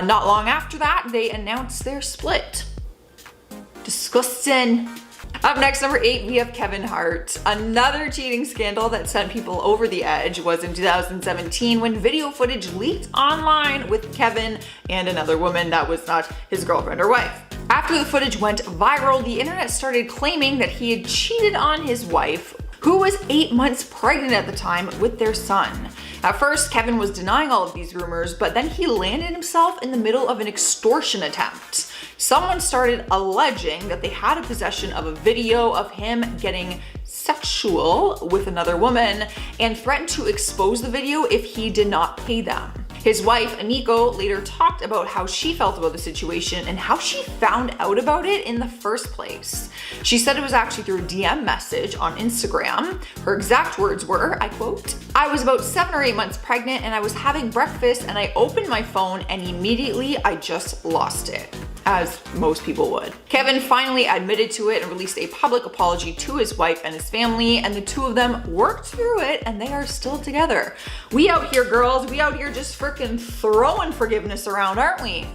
Not long after that, they announced their split. Disgusting. Up next, number 8, we have Kevin Hart. Another cheating scandal that sent people over the edge was in 2017 when video footage leaked online with Kevin and another woman that was not his girlfriend or wife. After the footage went viral, the internet started claiming that he had cheated on his wife, who was 8 months pregnant at the time, with their son. At first, Kevin was denying all of these rumors, but then he landed himself in the middle of an extortion attempt. Someone started alleging that they had a possession of a video of him getting sexual with another woman and threatened to expose the video if he did not pay them. His wife, Aniko, later talked about how she felt about the situation and how she found out about it in the first place. She said it was actually through a DM message on Instagram. Her exact words were, I quote, "I was about 7 or 8 months pregnant and I was having breakfast and I opened my phone and immediately I just lost it." As most people would. Kevin finally admitted to it and released a public apology to his wife and his family, and the two of them worked through it and they are still together. We out here, girls, we out here just freaking throwing forgiveness around, aren't we?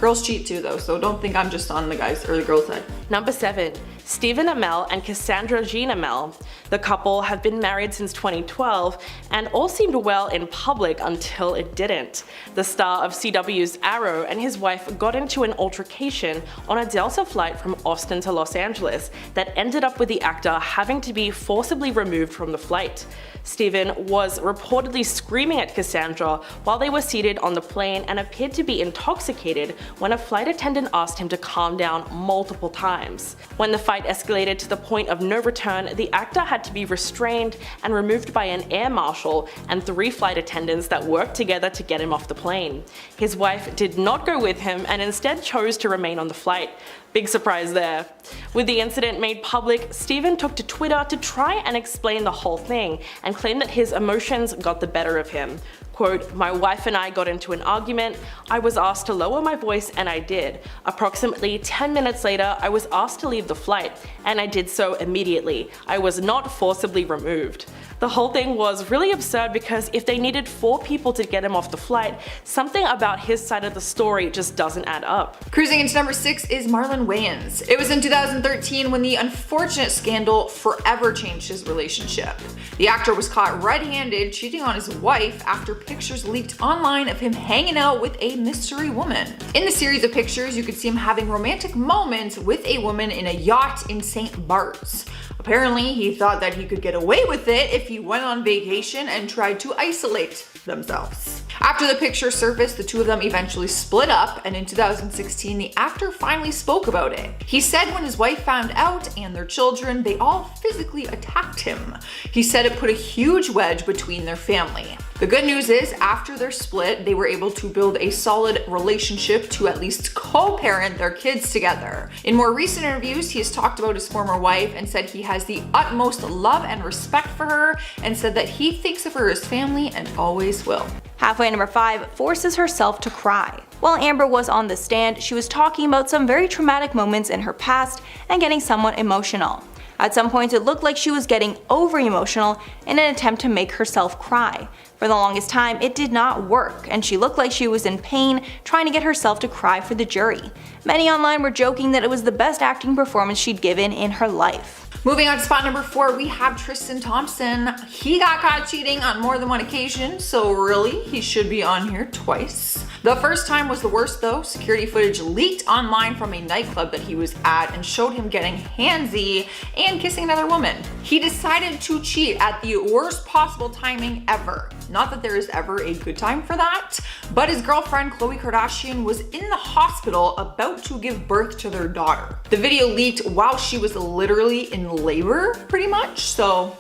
Girls cheat too though, so don't think I'm just on the guys or the girls' side. Number 7, Stephen Amell and Cassandra Jean Amell. The couple have been married since 2012 and all seemed well in public until it didn't. The star of CW's Arrow and his wife got into an altercation on a Delta flight from Austin to Los Angeles that ended up with the actor having to be forcibly removed from the flight. Stephen was reportedly screaming at Cassandra while they were seated on the plane and appeared to be intoxicated when a flight attendant asked him to calm down multiple times. When the fight fight escalated to the point of no return, the actor had to be restrained and removed by an air marshal and 3 flight attendants that worked together to get him off the plane. His wife did not go with him and instead chose to remain on the flight. Big surprise there. With the incident made public, Steven took to Twitter to try and explain the whole thing and claimed that his emotions got the better of him. Quote, "My wife and I got into an argument. I was asked to lower my voice and I did. Approximately 10 minutes later, I was asked to leave the flight, and I did so immediately. I was not forcibly removed." The whole thing was really absurd because if they needed 4 people to get him off the flight, something about his side of the story just doesn't add up. Cruising into number 6 is Marlon Wayans. It was in 2013 when the unfortunate scandal forever changed his relationship. The actor was caught red-handed cheating on his wife after pictures leaked online of him hanging out with a mystery woman. In the series of pictures, you could see him having romantic moments with a woman in a yacht in St. Bart's. Apparently, he thought that he could get away with it if he went on vacation and tried to isolate themselves. After the picture surfaced, the two of them eventually split up, and in 2016, the actor finally spoke about it. He said when his wife found out and their children, they all physically attacked him. He said it put a huge wedge between their family. The good news is, after their split, they were able to build a solid relationship to at least co-parent their kids together. In more recent interviews, he has talked about his former wife and said he has the utmost love and respect for her, and said that he thinks of her as family and always will. Halfway number 5 forces herself to cry. While Amber was on the stand, she was talking about some very traumatic moments in her past and getting somewhat emotional. At some points, it looked like she was getting over-emotional in an attempt to make herself cry. For the longest time, it did not work, and she looked like she was in pain trying to get herself to cry for the jury. Many online were joking that it was the best acting performance she'd given in her life. Moving on to spot number 4, we have Tristan Thompson. He got caught cheating on more than one occasion, so really, he should be on here twice. The first time was the worst though. Security footage leaked online from a nightclub that he was at and showed him getting handsy and kissing another woman. He decided to cheat at the worst possible timing ever. Not that there is ever a good time for that, but his girlfriend Khloe Kardashian was in the hospital about to give birth to their daughter. The video leaked while she was literally in labor, pretty much, so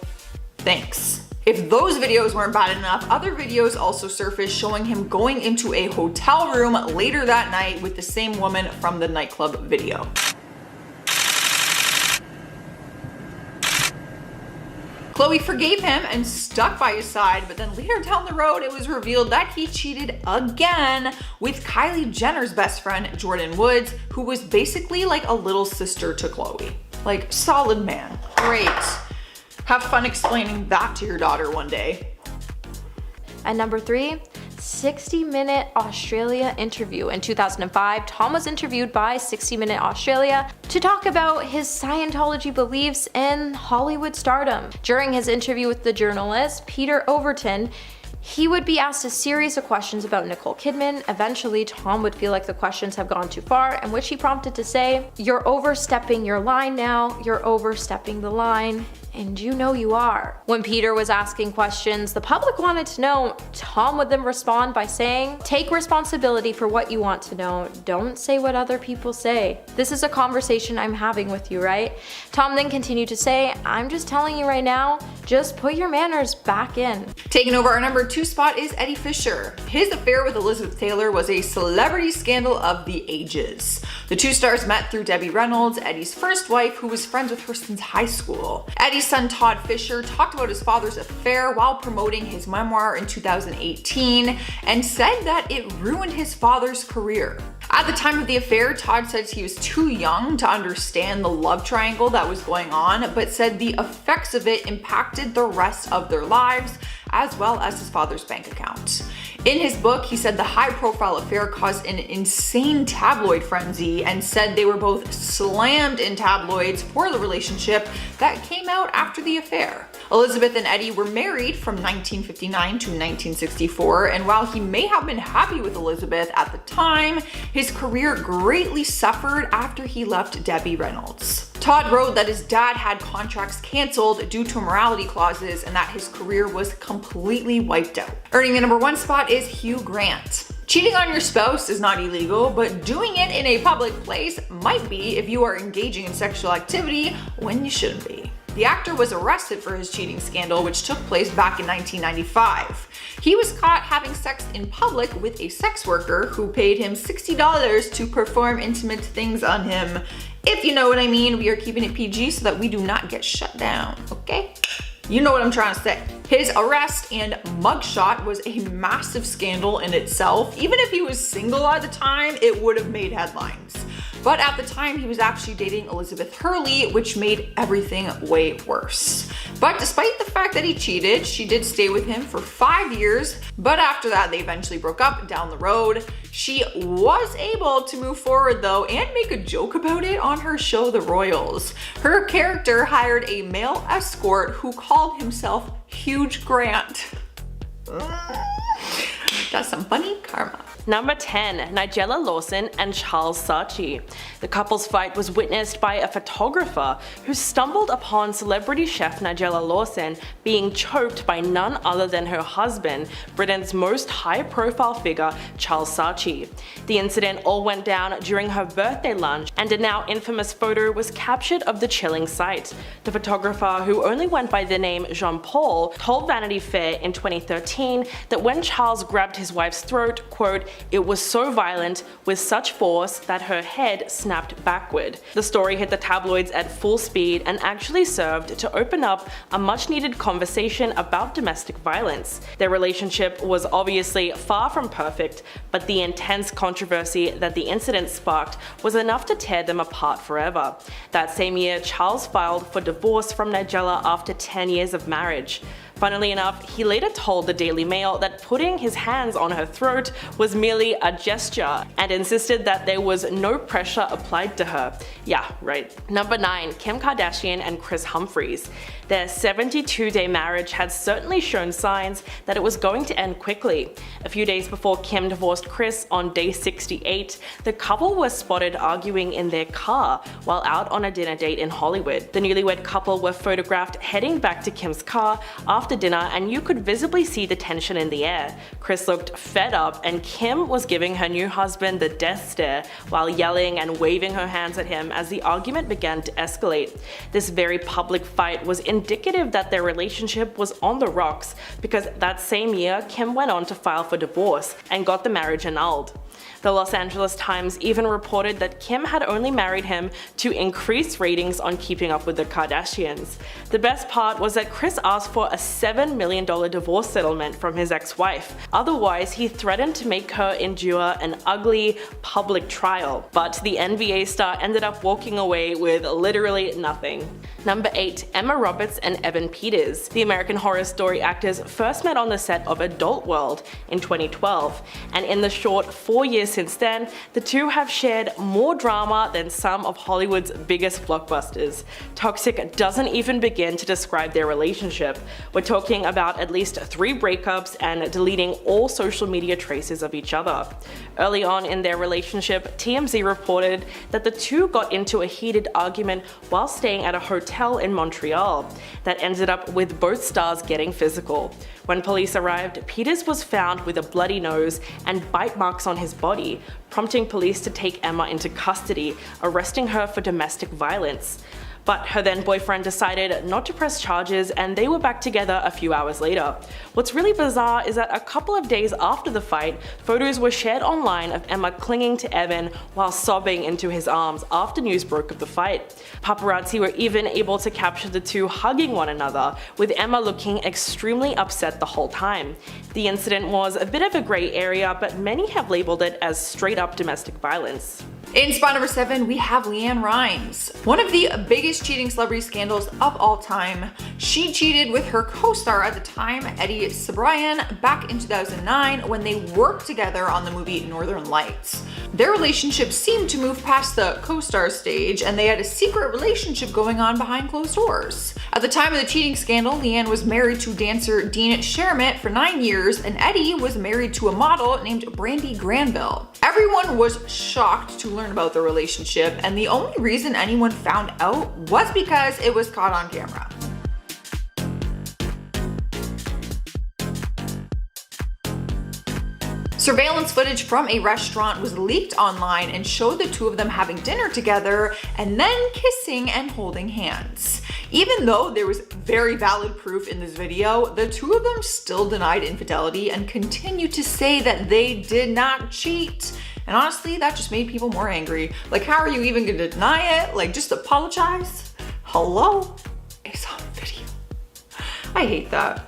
thanks. If those videos weren't bad enough, other videos also surfaced showing him going into a hotel room later that night with the same woman from the nightclub video. Khloe forgave him and stuck by his side, but then later down the road, it was revealed that he cheated again with Kylie Jenner's best friend, Jordan Woods, who was basically like a little sister to Khloe. Like, solid man. Great. Have fun explaining that to your daughter one day. At number 3, 60-Minute Australia interview. In 2005, Tom was interviewed by 60-Minute Australia to talk about his Scientology beliefs and Hollywood stardom. During his interview with the journalist, Peter Overton, he would be asked a series of questions about Nicole Kidman. Eventually, Tom would feel like the questions have gone too far, in which he prompted to say, "You're overstepping your line now, you're overstepping the line, and you know you are." When Peter was asking questions the public wanted to know, Tom would then respond by saying, "Take responsibility for what you want to know. Don't say what other people say. This is a conversation I'm having with you, right?" Tom then continued to say, "I'm just telling you right now, just put your manners back in." Taking over our number 2 spot is Eddie Fisher. His affair with Elizabeth Taylor was a celebrity scandal of the ages. The two stars met through Debbie Reynolds, Eddie's first wife, who was friends with her since high school. Eddie's son Todd Fisher talked about his father's affair while promoting his memoir in 2018 and said that it ruined his father's career. At the time of the affair, Todd says he was too young to understand the love triangle that was going on, but said the effects of it impacted the rest of their lives, as well as his father's bank account. In his book, he said the high-profile affair caused an insane tabloid frenzy and said they were both slammed in tabloids for the relationship that came out after the affair. Elizabeth and Eddie were married from 1959 to 1964, and while he may have been happy with Elizabeth at the time, his career greatly suffered after he left Debbie Reynolds. Todd wrote that his dad had contracts canceled due to immorality clauses and that his career was completely wiped out. Earning the number 1 spot is Hugh Grant. Cheating on your spouse is not illegal, but doing it in a public place might be if you are engaging in sexual activity when you shouldn't be. The actor was arrested for his cheating scandal, which took place back in 1995. He was caught having sex in public with a sex worker who paid him $60 to perform intimate things on him. If you know what I mean, we are keeping it PG so that we do not get shut down, okay? You know what I'm trying to say. His arrest and mugshot was a massive scandal in itself. Even if he was single at the time, it would have made headlines. But at the time, he was actually dating Elizabeth Hurley, which made everything way worse. But despite the fact that he cheated, she did stay with him for 5 years. But after that, they eventually broke up down the road. She was able to move forward though and make a joke about it on her show The Royals. Her character hired a male escort who called himself Huge Grant. That's some funny karma. Number 10, Nigella Lawson and Charles Saatchi. The couple's fight was witnessed by a photographer who stumbled upon celebrity chef Nigella Lawson being choked by none other than her husband, Britain's most high-profile figure, Charles Saatchi. The incident all went down during her birthday lunch, and a now infamous photo was captured of the chilling sight. The photographer, who only went by the name Jean-Paul, told Vanity Fair in 2013 that when Charles grabbed his wife's throat, quote, "It was so violent, with such force that her head snapped backward." The story hit the tabloids at full speed and actually served to open up a much needed conversation about domestic violence. Their relationship was obviously far from perfect, but the intense controversy that the incident sparked was enough to tear them apart forever. That same year, Charles filed for divorce from Nigella after 10 years of marriage. Funnily enough, he later told the Daily Mail that putting his hands on her throat was merely a gesture and insisted that there was no pressure applied to her. Yeah, right. Number 9, Kim Kardashian and Kris Humphries. Their 72-day marriage had certainly shown signs that it was going to end quickly. A few days before Kim divorced Kris on day 68, the couple was spotted arguing in their car while out on a dinner date in Hollywood. The newlywed couple were photographed heading back to Kim's car after dinner, and you could visibly see the tension in the air. Kris looked fed up, and Kim was giving her new husband the death stare while yelling and waving her hands at him as the argument began to escalate. This very public fight was indicative that their relationship was on the rocks, because that same year Kim went on to file for divorce and got the marriage annulled. The Los Angeles Times even reported that Kim had only married him to increase ratings on Keeping Up with the Kardashians. The best part was that Kris asked for a $7 million divorce settlement from his ex-wife. Otherwise, he threatened to make her endure an ugly public trial. But the NBA star ended up walking away with literally nothing. Number 8, Emma Roberts and Evan Peters. The American Horror Story actors first met on the set of Adult World in 2012, and in the short 4 years since then, the two have shared more drama than some of Hollywood's biggest blockbusters. Toxic doesn't even begin to describe their relationship. We're talking about at least 3 breakups and deleting all social media traces of each other. Early on in their relationship, TMZ reported that the two got into a heated argument while staying at a hotel in Montreal that ended up with both stars getting physical. When police arrived, Peters was found with a bloody nose and bite marks on his body, prompting police to take Emma into custody, arresting her for domestic violence. But her then boyfriend decided not to press charges, and they were back together a few hours later. What's really bizarre is that a couple of days after the fight, photos were shared online of Emma clinging to Evan while sobbing into his arms after news broke of the fight. Paparazzi were even able to capture the two hugging one another, with Emma looking extremely upset the whole time. The incident was a bit of a grey area, but many have labeled it as straight up domestic violence. In spot number 7, we have LeAnn Rimes. One of the biggest cheating celebrity scandals of all time. She cheated with her co-star at the time, Eddie Cibrian, back in 2009 when they worked together on the movie Northern Lights. Their relationship seemed to move past the co-star stage, and they had a secret relationship going on behind closed doors. At the time of the cheating scandal, LeAnn was married to dancer Dean Shermitt for 9 years, and Eddie was married to a model named Brandi Granville. Everyone was shocked to learn about the relationship, and the only reason anyone found out was because it was caught on camera. Surveillance footage from a restaurant was leaked online and showed the two of them having dinner together and then kissing and holding hands. Even though there was very valid proof in this video, the two of them still denied infidelity and continued to say that they did not cheat. And honestly, that just made people more angry. Like, how are you even gonna deny it? Like, just apologize? Hello? It's on video. I hate that.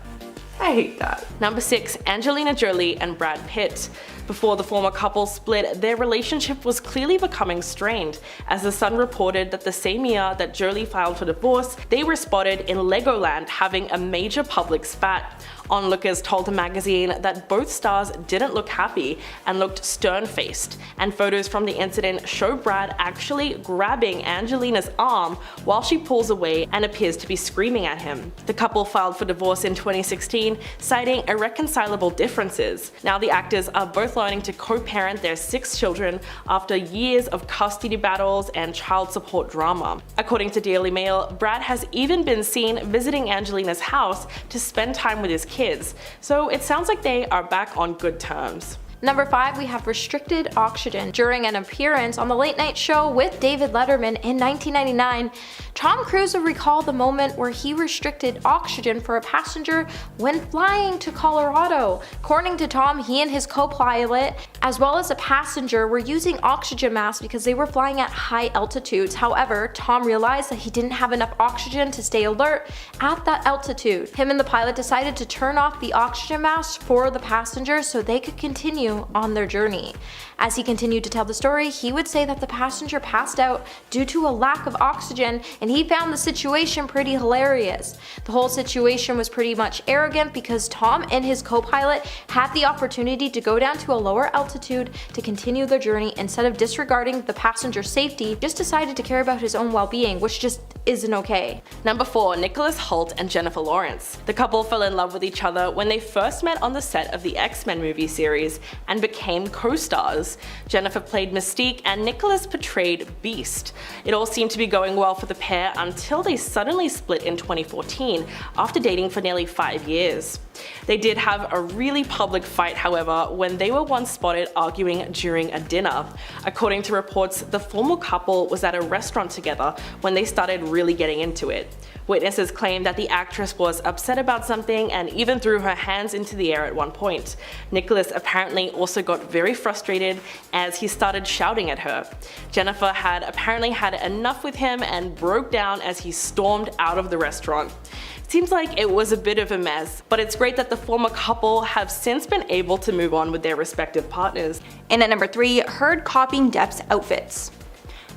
I hate that. Number 6, Angelina Jolie and Brad Pitt. Before the former couple split, their relationship was clearly becoming strained, as The Sun reported that the same year that Jolie filed for divorce, they were spotted in Legoland having a major public spat. Onlookers told the magazine that both stars didn't look happy and looked stern-faced, and photos from the incident show Brad actually grabbing Angelina's arm while she pulls away and appears to be screaming at him. The couple filed for divorce in 2016, citing irreconcilable differences. Now the actors are both learning to co-parent their 6 children after years of custody battles and child support drama. According to Daily Mail, Brad has even been seen visiting Angelina's house to spend time with his kids, so it sounds like they are back on good terms. Number 5, we have restricted oxygen. During an appearance on the Late Night Show with David Letterman in 1999, Tom Cruise would recall the moment where he restricted oxygen for a passenger when flying to Colorado. According to Tom, he and his co-pilot, as well as a passenger, were using oxygen masks because they were flying at high altitudes. However, Tom realized that he didn't have enough oxygen to stay alert at that altitude. Him and the pilot decided to turn off the oxygen masks for the passengers so they could continue on their journey. As he continued to tell the story, he would say that the passenger passed out due to a lack of oxygen, and he found the situation pretty hilarious. The whole situation was pretty much arrogant because Tom and his co-pilot had the opportunity to go down to a lower altitude to continue their journey. Instead of disregarding the passenger's safety, just decided to care about his own well-being, which just isn't okay. Number 4, Nicholas Hoult and Jennifer Lawrence. The couple fell in love with each other when they first met on the set of the X-Men movie series and became co-stars. Jennifer played Mystique and Nicholas portrayed Beast. It all seemed to be going well for the pair until they suddenly split in 2014 after dating for nearly 5 years. They did have a really public fight, however, when they were once spotted arguing during a dinner. According to reports, the former couple was at a restaurant together when they started really getting into it. Witnesses claim that the actress was upset about something and even threw her hands into the air at one point. Nicholas apparently also got very frustrated as he started shouting at her. Jennifer had apparently had enough with him and broke down as he stormed out of the restaurant. Seems like it was a bit of a mess, but it's great that the former couple have since been able to move on with their respective partners. And at number 3, Heard copying Depp's outfits.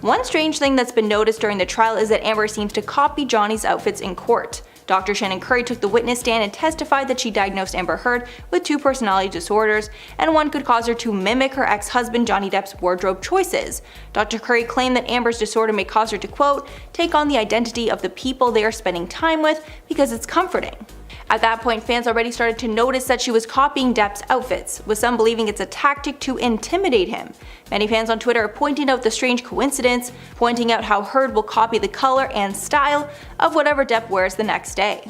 One strange thing that's been noticed during the trial is that Amber seems to copy Johnny's outfits in court. Dr. Shannon Curry took the witness stand and testified that she diagnosed Amber Heard with 2 personality disorders, and one could cause her to mimic her ex-husband Johnny Depp's wardrobe choices. Dr. Curry claimed that Amber's disorder may cause her to, quote, take on the identity of the people they are spending time with because it's comforting. At that point, fans already started to notice that she was copying Depp's outfits, with some believing it's a tactic to intimidate him. Many fans on Twitter are pointing out the strange coincidence, pointing out how Heard will copy the color and style of whatever Depp wears the next day.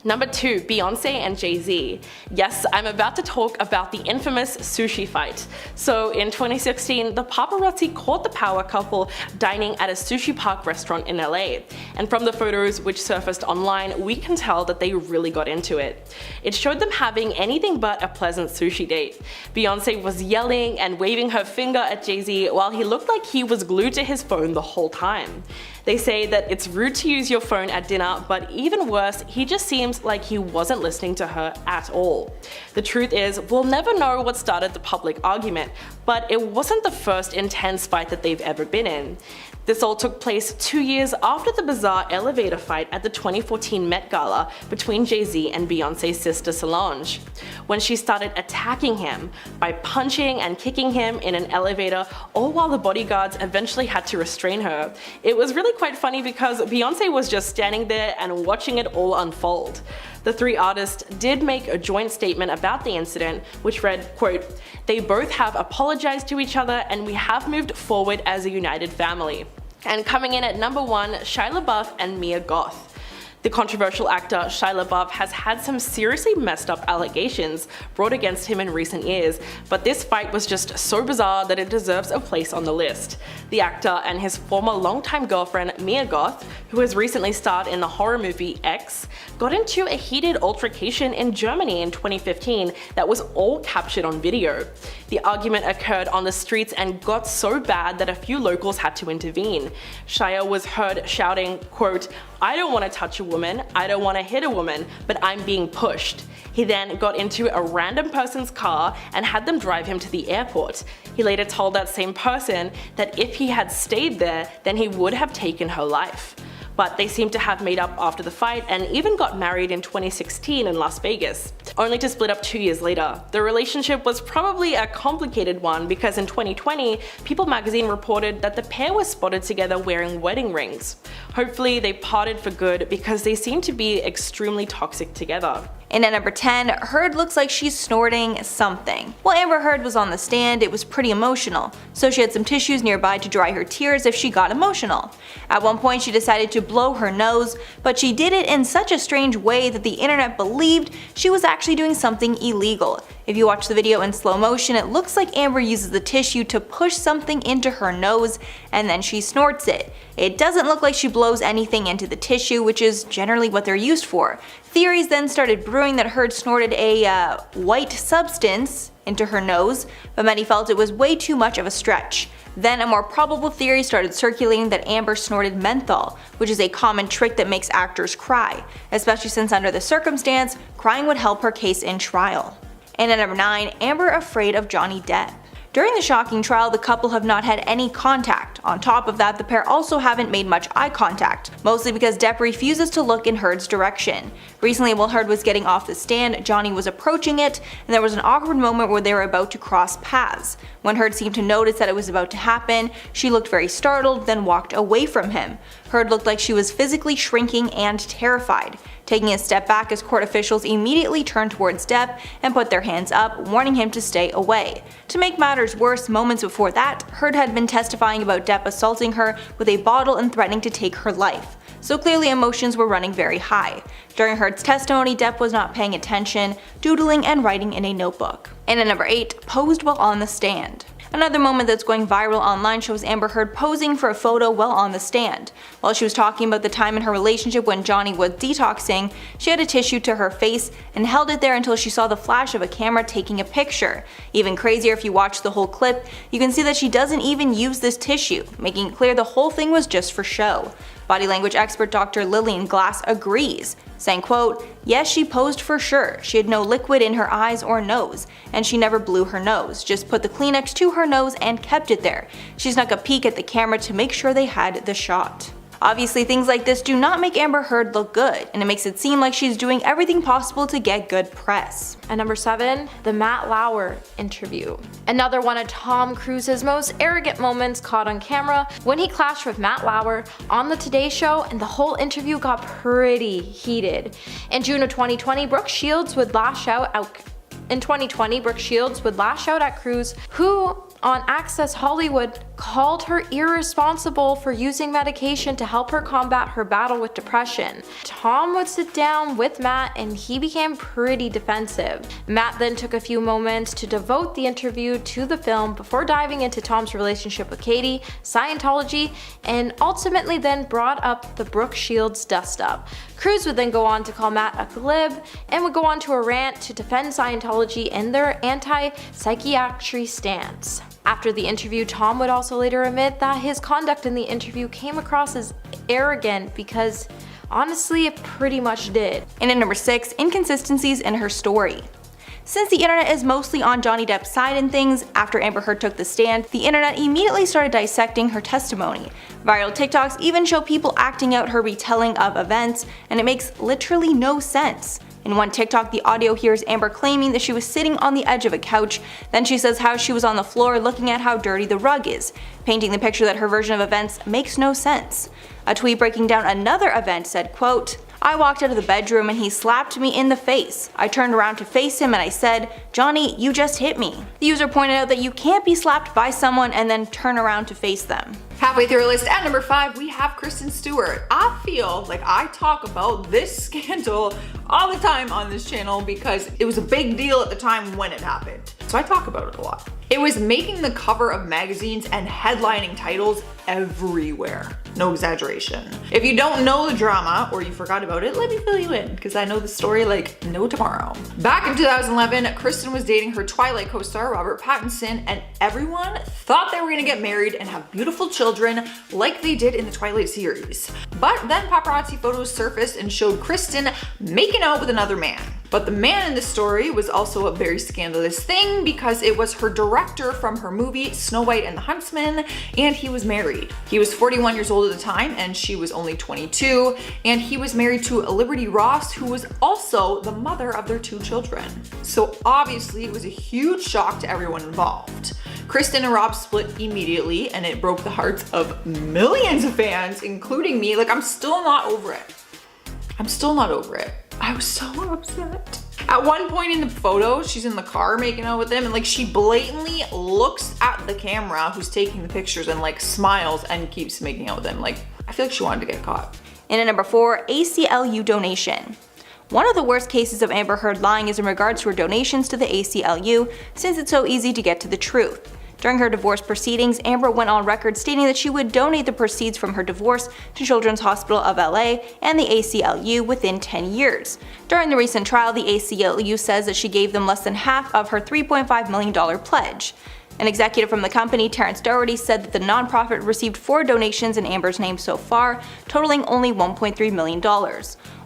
Number 2, Beyonce and Jay-Z. Yes, I'm about to talk about the infamous sushi fight. So in 2016, the paparazzi caught the power couple dining at a sushi park restaurant in LA. And from the photos which surfaced online, we can tell that they really got into it. It showed them having anything but a pleasant sushi date. Beyonce was yelling and waving her finger at Jay-Z while he looked like he was glued to his phone the whole time. They say that it's rude to use your phone at dinner, but even worse, he just seems like he wasn't listening to her at all. The truth is, we'll never know what started the public argument, but it wasn't the first intense fight that they've ever been in. This all took place 2 years after the bizarre elevator fight at the 2014 Met Gala between Jay-Z and Beyonce's sister Solange, when she started attacking him by punching and kicking him in an elevator, all while the bodyguards eventually had to restrain her. It was really quite funny because Beyonce was just standing there and watching it all unfold. The 3 artists did make a joint statement about the incident, which read, quote, "They both have apologized to each other and we have moved forward as a united family." And coming in at number 1, Shia LaBeouf and Mia Goth. The controversial actor Shia LaBeouf has had some seriously messed up allegations brought against him in recent years, but this fight was just so bizarre that it deserves a place on the list. The actor and his former longtime girlfriend Mia Goth, who has recently starred in the horror movie X, got into a heated altercation in Germany in 2015 that was all captured on video. The argument occurred on the streets and got so bad that a few locals had to intervene. Shia was heard shouting, quote, "I don't want to touch a woman, I don't want to hit a woman, but I'm being pushed." He then got into a random person's car and had them drive him to the airport. He later told that same person that if he had stayed there, then he would have taken her life. But they seem to have made up after the fight and even got married in 2016 in Las Vegas, only to split up 2 years later. The relationship was probably a complicated one because in 2020, People magazine reported that the pair was spotted together wearing wedding rings. Hopefully they parted for good because they seem to be extremely toxic together. And at number 10, Heard looks like she's snorting something. While Amber Heard was on the stand, it was pretty emotional, so she had some tissues nearby to dry her tears if she got emotional. At one point she decided to blow her nose, but she did it in such a strange way that the internet believed she was actually doing something illegal. If you watch the video in slow motion, it looks like Amber uses the tissue to push something into her nose and then she snorts it. It doesn't look like she blows anything into the tissue, which is generally what they're used for. Theories then started brewing that Heard snorted a white substance into her nose, but many felt it was way too much of a stretch. Then a more probable theory started circulating that Amber snorted menthol, which is a common trick that makes actors cry, especially since under the circumstance, crying would help her case in trial. And at number 9, Amber afraid of Johnny Depp. During the shocking trial, the couple have not had any contact. On top of that, the pair also haven't made much eye contact, mostly because Depp refuses to look in Heard's direction. Recently, while Heard was getting off the stand, Johnny was approaching it, and there was an awkward moment where they were about to cross paths. When Heard seemed to notice that it was about to happen, she looked very startled, then walked away from him. Heard looked like she was physically shrinking and terrified. Taking a step back as court officials immediately turned towards Depp and put their hands up, warning him to stay away. To make matters worse, moments before that, Heard had been testifying about Depp assaulting her with a bottle and threatening to take her life. So clearly emotions were running very high. During Heard's testimony, Depp was not paying attention, doodling and writing in a notebook. And at number 8, posed while on the stand. Another moment that's going viral online shows Amber Heard posing for a photo while on the stand. While she was talking about the time in her relationship when Johnny was detoxing, she had a tissue to her face and held it there until she saw the flash of a camera taking a picture. Even crazier, if you watch the whole clip, you can see that she doesn't even use this tissue, making it clear the whole thing was just for show. Body language expert Dr. Lillian Glass agrees, saying, quote, "Yes, she posed for sure. She had no liquid in her eyes or nose, and she never blew her nose, just put the Kleenex to her nose and kept it there. She snuck a peek at the camera to make sure they had the shot." Obviously, things like this do not make Amber Heard look good, and it makes it seem like she's doing everything possible to get good press. At number 7, the Matt Lauer interview. Another one of Tom Cruise's most arrogant moments caught on camera when he clashed with Matt Lauer on the Today Show, and the whole interview got pretty heated. In June of 2020, Brooke Shields would lash out at Cruise, who on Access Hollywood called her irresponsible for using medication to help her combat her battle with depression. Tom would sit down with Matt and he became pretty defensive. Matt then took a few moments to devote the interview to the film before diving into Tom's relationship with Katie, Scientology, and ultimately then brought up the Brooke Shields dust-up. Cruise would then go on to call Matt a glib and would go on to a rant to defend Scientology and their anti-psychiatry stance. After the interview, Tom would also later admit that his conduct in the interview came across as arrogant because honestly it pretty much did. And at number 6, inconsistencies in her story. Since the internet is mostly on Johnny Depp's side in things, after Amber Heard took the stand, the internet immediately started dissecting her testimony. Viral TikToks even show people acting out her retelling of events, and it makes literally no sense. In one TikTok, the audio hears Amber claiming that she was sitting on the edge of a couch, then she says how she was on the floor looking at how dirty the rug is, painting the picture that her version of events makes no sense. A tweet breaking down another event said, quote, "I walked out of the bedroom and he slapped me in the face. I turned around to face him and I said, 'Johnny, you just hit me.'" The user pointed out that you can't be slapped by someone and then turn around to face them. Halfway through our list at number 5, we have Kristen Stewart. I feel like I talk about this scandal all the time on this channel because it was a big deal at the time when it happened. So I talk about it a lot. It was making the cover of magazines and headlining titles everywhere. No exaggeration. If you don't know the drama or you forgot about it, let me fill you in because I know the story like no tomorrow. Back in 2011, Kristen was dating her Twilight co-star Robert Pattinson, and everyone thought they were gonna get married and have beautiful children like they did in the Twilight series. But then paparazzi photos surfaced and showed Kristen making out with another man. But the man in the story was also a very scandalous thing because it was her director from her movie Snow White and the Huntsman, and he was married. He was 41 years old at the time and she was only 22, and he was married to Liberty Ross, who was also the mother of their 2 children. So obviously it was a huge shock to everyone involved. Kristen and Rob split immediately and it broke the hearts of millions of fans, including me. Like, I'm still not over it. I'm still not over it. I was so upset. At one point in the photo, she's in the car making out with him, and like she blatantly looks at the camera who's taking the pictures and like smiles and keeps making out with him. Like, I feel like she wanted to get caught. And at number 4, ACLU donation. One of the worst cases of Amber Heard lying is in regards to her donations to the ACLU, since it's so easy to get to the truth. During her divorce proceedings, Amber went on record stating that she would donate the proceeds from her divorce to Children's Hospital of LA and the ACLU within 10 years. During the recent trial, the ACLU says that she gave them less than half of her $3.5 million pledge. An executive from the company, Terrence Doherty, said that the nonprofit received 4 donations in Amber's name so far, totaling only $1.3 million.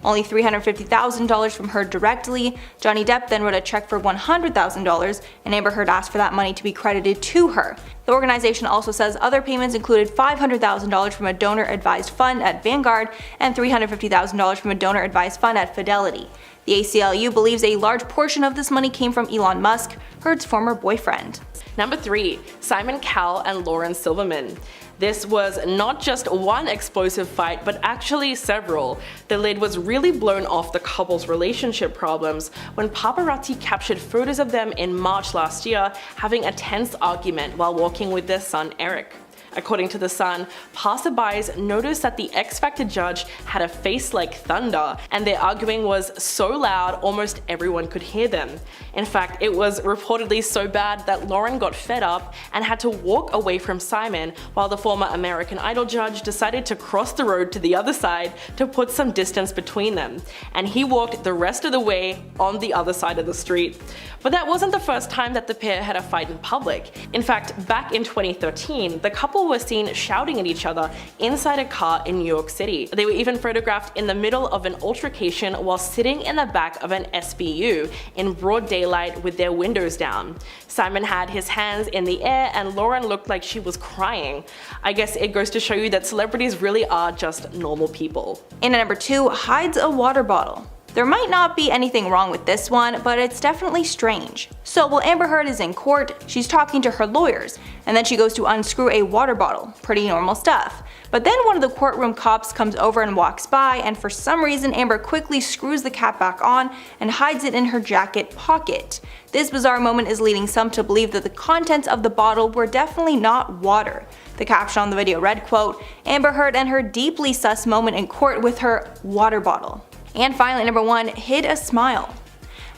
Only $350,000 from her directly. Johnny Depp then wrote a check for $100,000, and Amber Heard asked for that money to be credited to her. The organization also says other payments included $500,000 from a donor-advised fund at Vanguard and $350,000 from a donor-advised fund at Fidelity. The ACLU believes a large portion of this money came from Elon Musk, Heard's former boyfriend. Number 3, Simon Cowell and Lauren Silverman. This was not just one explosive fight, but actually several. The lid was really blown off the couple's relationship problems when paparazzi captured photos of them in March last year having a tense argument while walking with their son Eric. According to The Sun, passerbys noticed that the X Factor judge had a face like thunder, and their arguing was so loud almost everyone could hear them. In fact, it was reportedly so bad that Lauren got fed up and had to walk away from Simon, while the former American Idol judge decided to cross the road to the other side to put some distance between them, and he walked the rest of the way on the other side of the street. But that wasn't the first time that the pair had a fight in public. In fact, back in 2013, the couple were seen shouting at each other inside a car in New York City. They were even photographed in the middle of an altercation while sitting in the back of an SBU in broad daylight with their windows down. Simon had his hands in the air and Lauren looked like she was crying. I guess it goes to show you that celebrities really are just normal people. And at number 2, hides a water bottle. There might not be anything wrong with this one, but it's definitely strange. So while Amber Heard is in court, she's talking to her lawyers, and then she goes to unscrew a water bottle. Pretty normal stuff. But then one of the courtroom cops comes over and walks by, and for some reason Amber quickly screws the cap back on and hides it in her jacket pocket. This bizarre moment is leading some to believe that the contents of the bottle were definitely not water. The caption on the video read, quote, "Amber Heard and her deeply sus moment in court with her water bottle." And finally, number 1, hid a smile.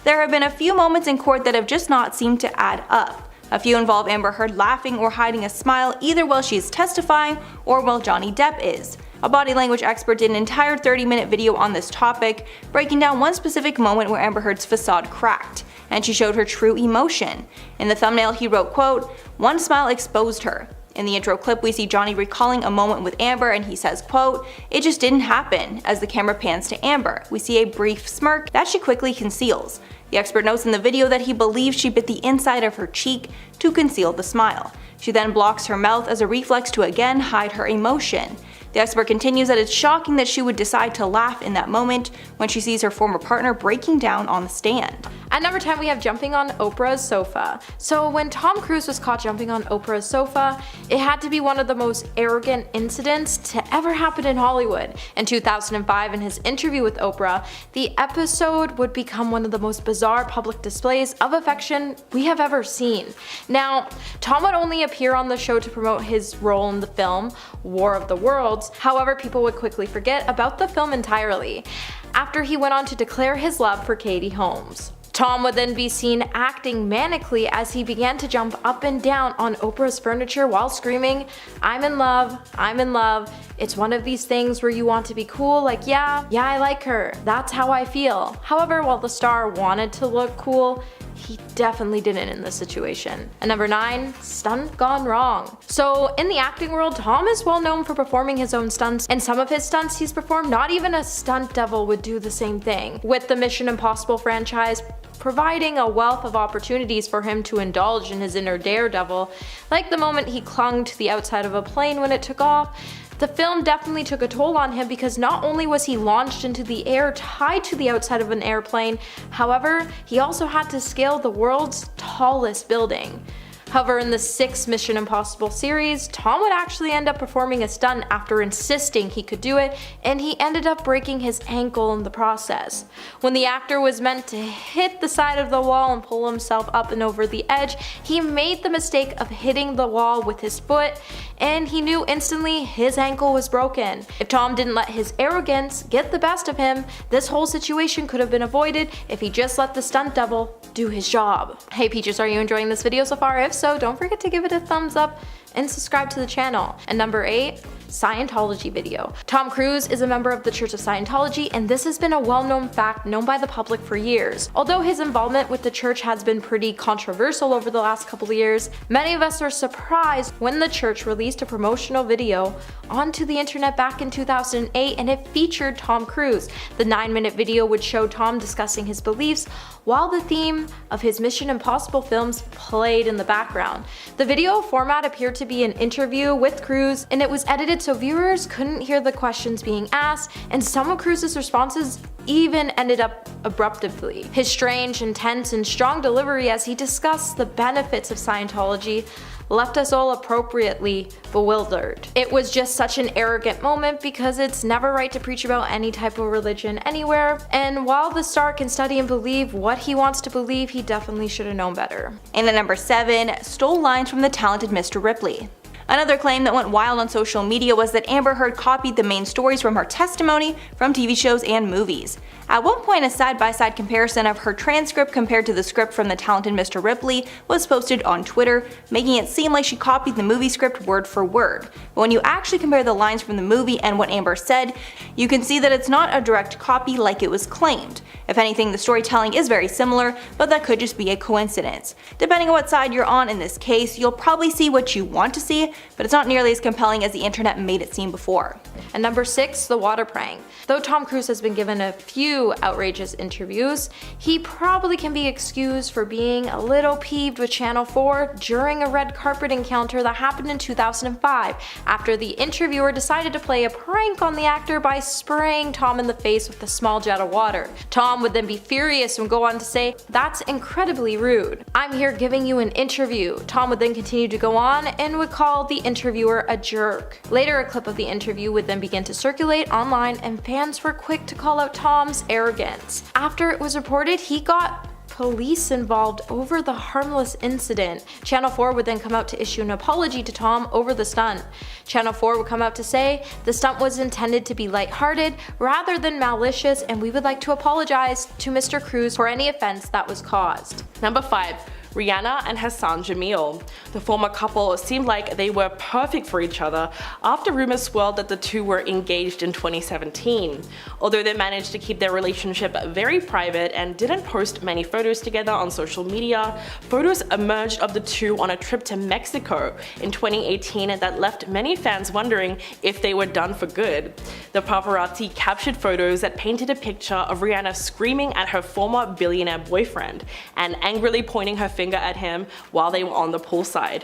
There have been a few moments in court that have just not seemed to add up. A few involve Amber Heard laughing or hiding a smile either while she is testifying or while Johnny Depp is. A body language expert did an entire 30-minute video on this topic, breaking down one specific moment where Amber Heard's facade cracked, and she showed her true emotion. In the thumbnail he wrote, quote, "One smile exposed her." In the intro clip, we see Johnny recalling a moment with Amber and he says, quote, "It just didn't happen." As the camera pans to Amber, we see a brief smirk that she quickly conceals. The expert notes in the video that he believes she bit the inside of her cheek to conceal the smile. She then blocks her mouth as a reflex to again hide her emotion. The expert continues that it's shocking that she would decide to laugh in that moment when she sees her former partner breaking down on the stand. At number 10, we have jumping on Oprah's sofa. So when Tom Cruise was caught jumping on Oprah's sofa, it had to be one of the most arrogant incidents to ever happen in Hollywood. In 2005, in his interview with Oprah, the episode would become one of the most bizarre public displays of affection we have ever seen. Now, Tom would only appear on the show to promote his role in the film War of the Worlds. However, people would quickly forget about the film entirely, after he went on to declare his love for Katie Holmes. Tom would then be seen acting manically as he began to jump up and down on Oprah's furniture while screaming, "I'm in love, I'm in love. It's one of these things where you want to be cool, like yeah, I like her. That's how I feel." However, while the star wanted to look cool, he definitely didn't in this situation. And number 9, stunt gone wrong. So in the acting world, Tom is well known for performing his own stunts, and some of his stunts he's performed, not even a stunt devil would do the same thing. With the Mission Impossible franchise providing a wealth of opportunities for him to indulge in his inner daredevil, like the moment he clung to the outside of a plane when it took off, the film definitely took a toll on him because not only was he launched into the air tied to the outside of an airplane, however, he also had to scale the world's tallest building. However, in the 6th Mission Impossible series, Tom would actually end up performing a stunt after insisting he could do it, and he ended up breaking his ankle in the process. When the actor was meant to hit the side of the wall and pull himself up and over the edge, he made the mistake of hitting the wall with his foot, and he knew instantly his ankle was broken. If Tom didn't let his arrogance get the best of him, this whole situation could have been avoided if he just let the stunt devil do his job. Hey Peaches, are you enjoying this video so far? If so, don't forget to give it a thumbs up and subscribe to the channel. And number 8, Scientology video. Tom Cruise is a member of the Church of Scientology, and this has been a well-known fact known by the public for years. Although his involvement with the church has been pretty controversial over the last couple of years, many of us are surprised when the church released a promotional video onto the internet back in 2008, and it featured Tom Cruise. The 9-minute video would show Tom discussing his beliefs while the theme of his Mission Impossible films played in the background. The video format appeared to be an interview with Cruise, and it was edited so viewers couldn't hear the questions being asked, and some of Cruise's responses even ended up abruptly. His strange, intense, and strong delivery as he discussed the benefits of Scientology left us all appropriately bewildered. It was just such an arrogant moment because it's never right to preach about any type of religion anywhere, and while the star can study and believe what he wants to believe, he definitely should have known better. And at number 7, stole lines from the talented Mr. Ripley. Another claim that went wild on social media was that Amber Heard copied the main stories from her testimony from TV shows and movies. At one point, a side-by-side comparison of her transcript compared to the script from the talented Mr. Ripley was posted on Twitter, making it seem like she copied the movie script word for word. But when you actually compare the lines from the movie and what Amber said, you can see that it's not a direct copy like it was claimed. If anything, the storytelling is very similar, but that could just be a coincidence. Depending on what side you're on in this case, you'll probably see what you want to see, but it's not nearly as compelling as the internet made it seem before. And number 6, the water prank. Though Tom Cruise has been given a few outrageous interviews, he probably can be excused for being a little peeved with Channel 4 during a red carpet encounter that happened in 2005 after the interviewer decided to play a prank on the actor by spraying Tom in the face with a small jet of water. Tom would then be furious and go on to say, "That's incredibly rude. I'm here giving you an interview." Tom would then continue to go on and would call the interviewer a jerk. Later, a clip of the interview would then begin to circulate online, and fans were quick to call out Tom's arrogance. After it was reported, he got police involved over the harmless incident. Channel 4 would then come out to issue an apology to Tom over the stunt. Channel 4 would come out to say, "The stunt was intended to be lighthearted rather than malicious, and we would like to apologize to Mr. Cruise for any offense that was caused." Number 5. Rihanna and Hassan Jamil. The former couple seemed like they were perfect for each other after rumors swirled that the two were engaged in 2017. Although they managed to keep their relationship very private and didn't post many photos together on social media, photos emerged of the two on a trip to Mexico in 2018 that left many fans wondering if they were done for good. The paparazzi captured photos that painted a picture of Rihanna screaming at her former billionaire boyfriend and angrily pointing her finger finger at him while they were on the poolside.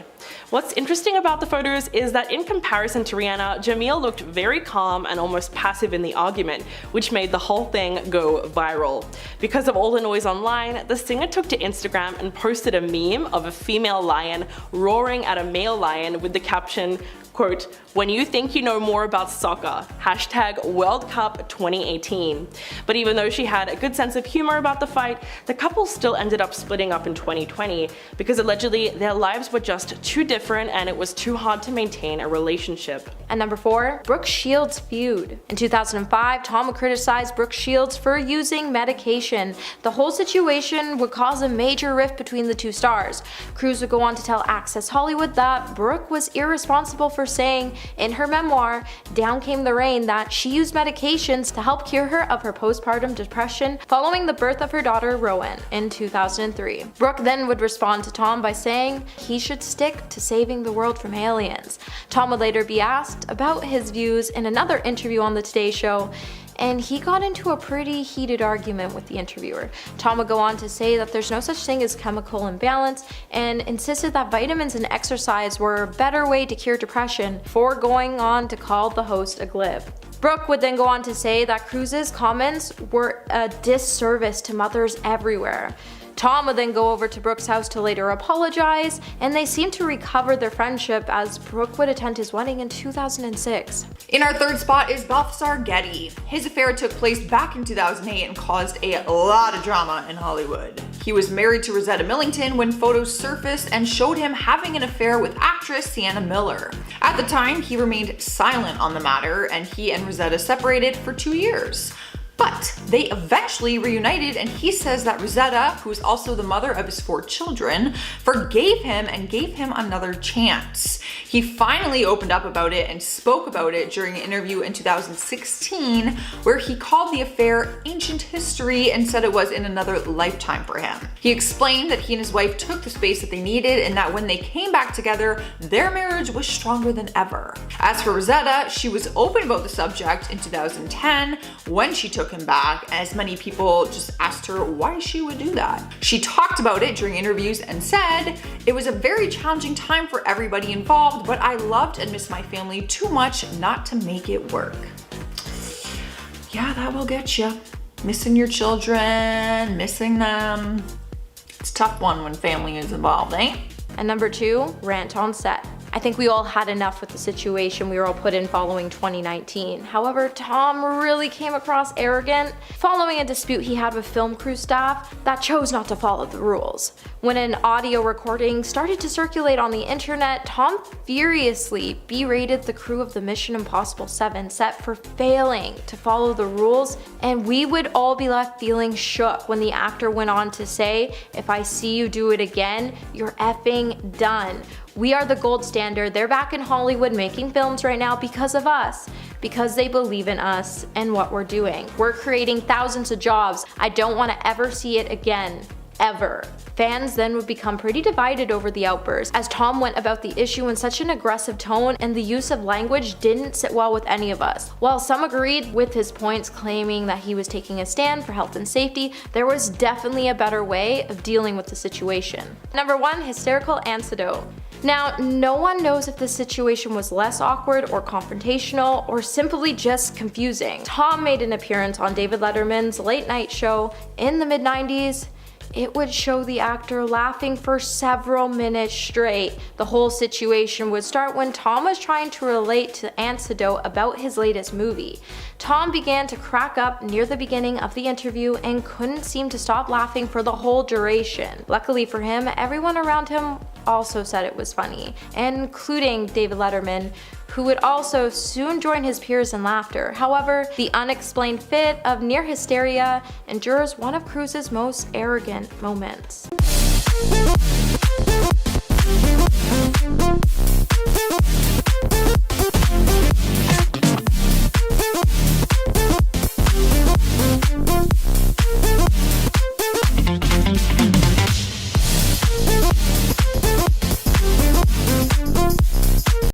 What's interesting about the photos is that in comparison to Rihanna, Jamil looked very calm and almost passive in the argument, which made the whole thing go viral. Because of all the noise online, the singer took to Instagram and posted a meme of a female lion roaring at a male lion with the caption, quote, "When you think you know more about soccer, hashtag World Cup 2018. But even though she had a good sense of humor about the fight, the couple still ended up splitting up in 2020 because allegedly their lives were just too different and it was too hard to maintain a relationship. And number 4, Brooke Shields feud. In 2005, Tom would criticize Brooke Shields for using medication. The whole situation would cause a major rift between the two stars. Cruz would go on to tell Access Hollywood that Brooke was irresponsible for saying in her memoir, Down Came the Rain, that she used medications to help cure her of her postpartum depression following the birth of her daughter Rowan in 2003. Brooke then would respond to Tom by saying he should stick to saving the world from aliens. Tom would later be asked about his views in another interview on the Today Show, and he got into a pretty heated argument with the interviewer. Tom would go on to say that there's no such thing as chemical imbalance and insisted that vitamins and exercise were a better way to cure depression, before going on to call the host a glib. Brooke would then go on to say that Cruz's comments were a disservice to mothers everywhere. Tom would then go over to Brooke's house to later apologize, and they seemed to recover their friendship as Brooke would attend his wedding in 2006. In our third spot is Balthazar Getty. His affair took place back in 2008 and caused a lot of drama in Hollywood. He was married to Rosetta Millington when photos surfaced and showed him having an affair with actress Sienna Miller. At the time, he remained silent on the matter, and he and Rosetta separated for 2 years. But they eventually reunited, and he says that Rosetta, who is also the mother of his 4 children, forgave him and gave him another chance. He finally opened up about it and spoke about it during an interview in 2016, where he called the affair ancient history and said it was in another lifetime for him. He explained that he and his wife took the space that they needed and that when they came back together, their marriage was stronger than ever. As for Rosetta, she was open about the subject in 2010 when she took him back, as many people just asked her why she would do that. She talked about it during interviews and said, "It was a very challenging time for everybody involved, but I loved and missed my family too much not to make it work." Yeah, that will get you. Missing your children, missing them. It's a tough one when family is involved, eh? And number 2, rant on set. I think we all had enough with the situation we were all put in following 2019. However, Tom really came across arrogant following a dispute he had with film crew staff that chose not to follow the rules. When an audio recording started to circulate on the internet, Tom furiously berated the crew of the Mission Impossible 7 set for failing to follow the rules, and we would all be left feeling shook when the actor went on to say, "If I see you do it again, you're effing done. We are the gold standard. They're back in Hollywood making films right now because of us, because they believe in us and what we're doing. We're creating thousands of jobs. I don't want to ever see it again. Ever." Fans then would become pretty divided over the outburst, as Tom went about the issue in such an aggressive tone and the use of language didn't sit well with any of us. While some agreed with his points claiming that he was taking a stand for health and safety, there was definitely a better way of dealing with the situation. Number 1, hysterical antidote. Now, no one knows if this situation was less awkward or confrontational or simply just confusing. Tom made an appearance on David Letterman's late night show in the mid-90s. It would show the actor laughing for several minutes straight. The whole situation would start when Tom was trying to relate to Antidote about his latest movie. Tom began to crack up near the beginning of the interview and couldn't seem to stop laughing for the whole duration. Luckily for him, everyone around him also said it was funny, including David Letterman, who would also soon join his peers in laughter. However, the unexplained fit of near hysteria endures one of Cruz's most arrogant moments.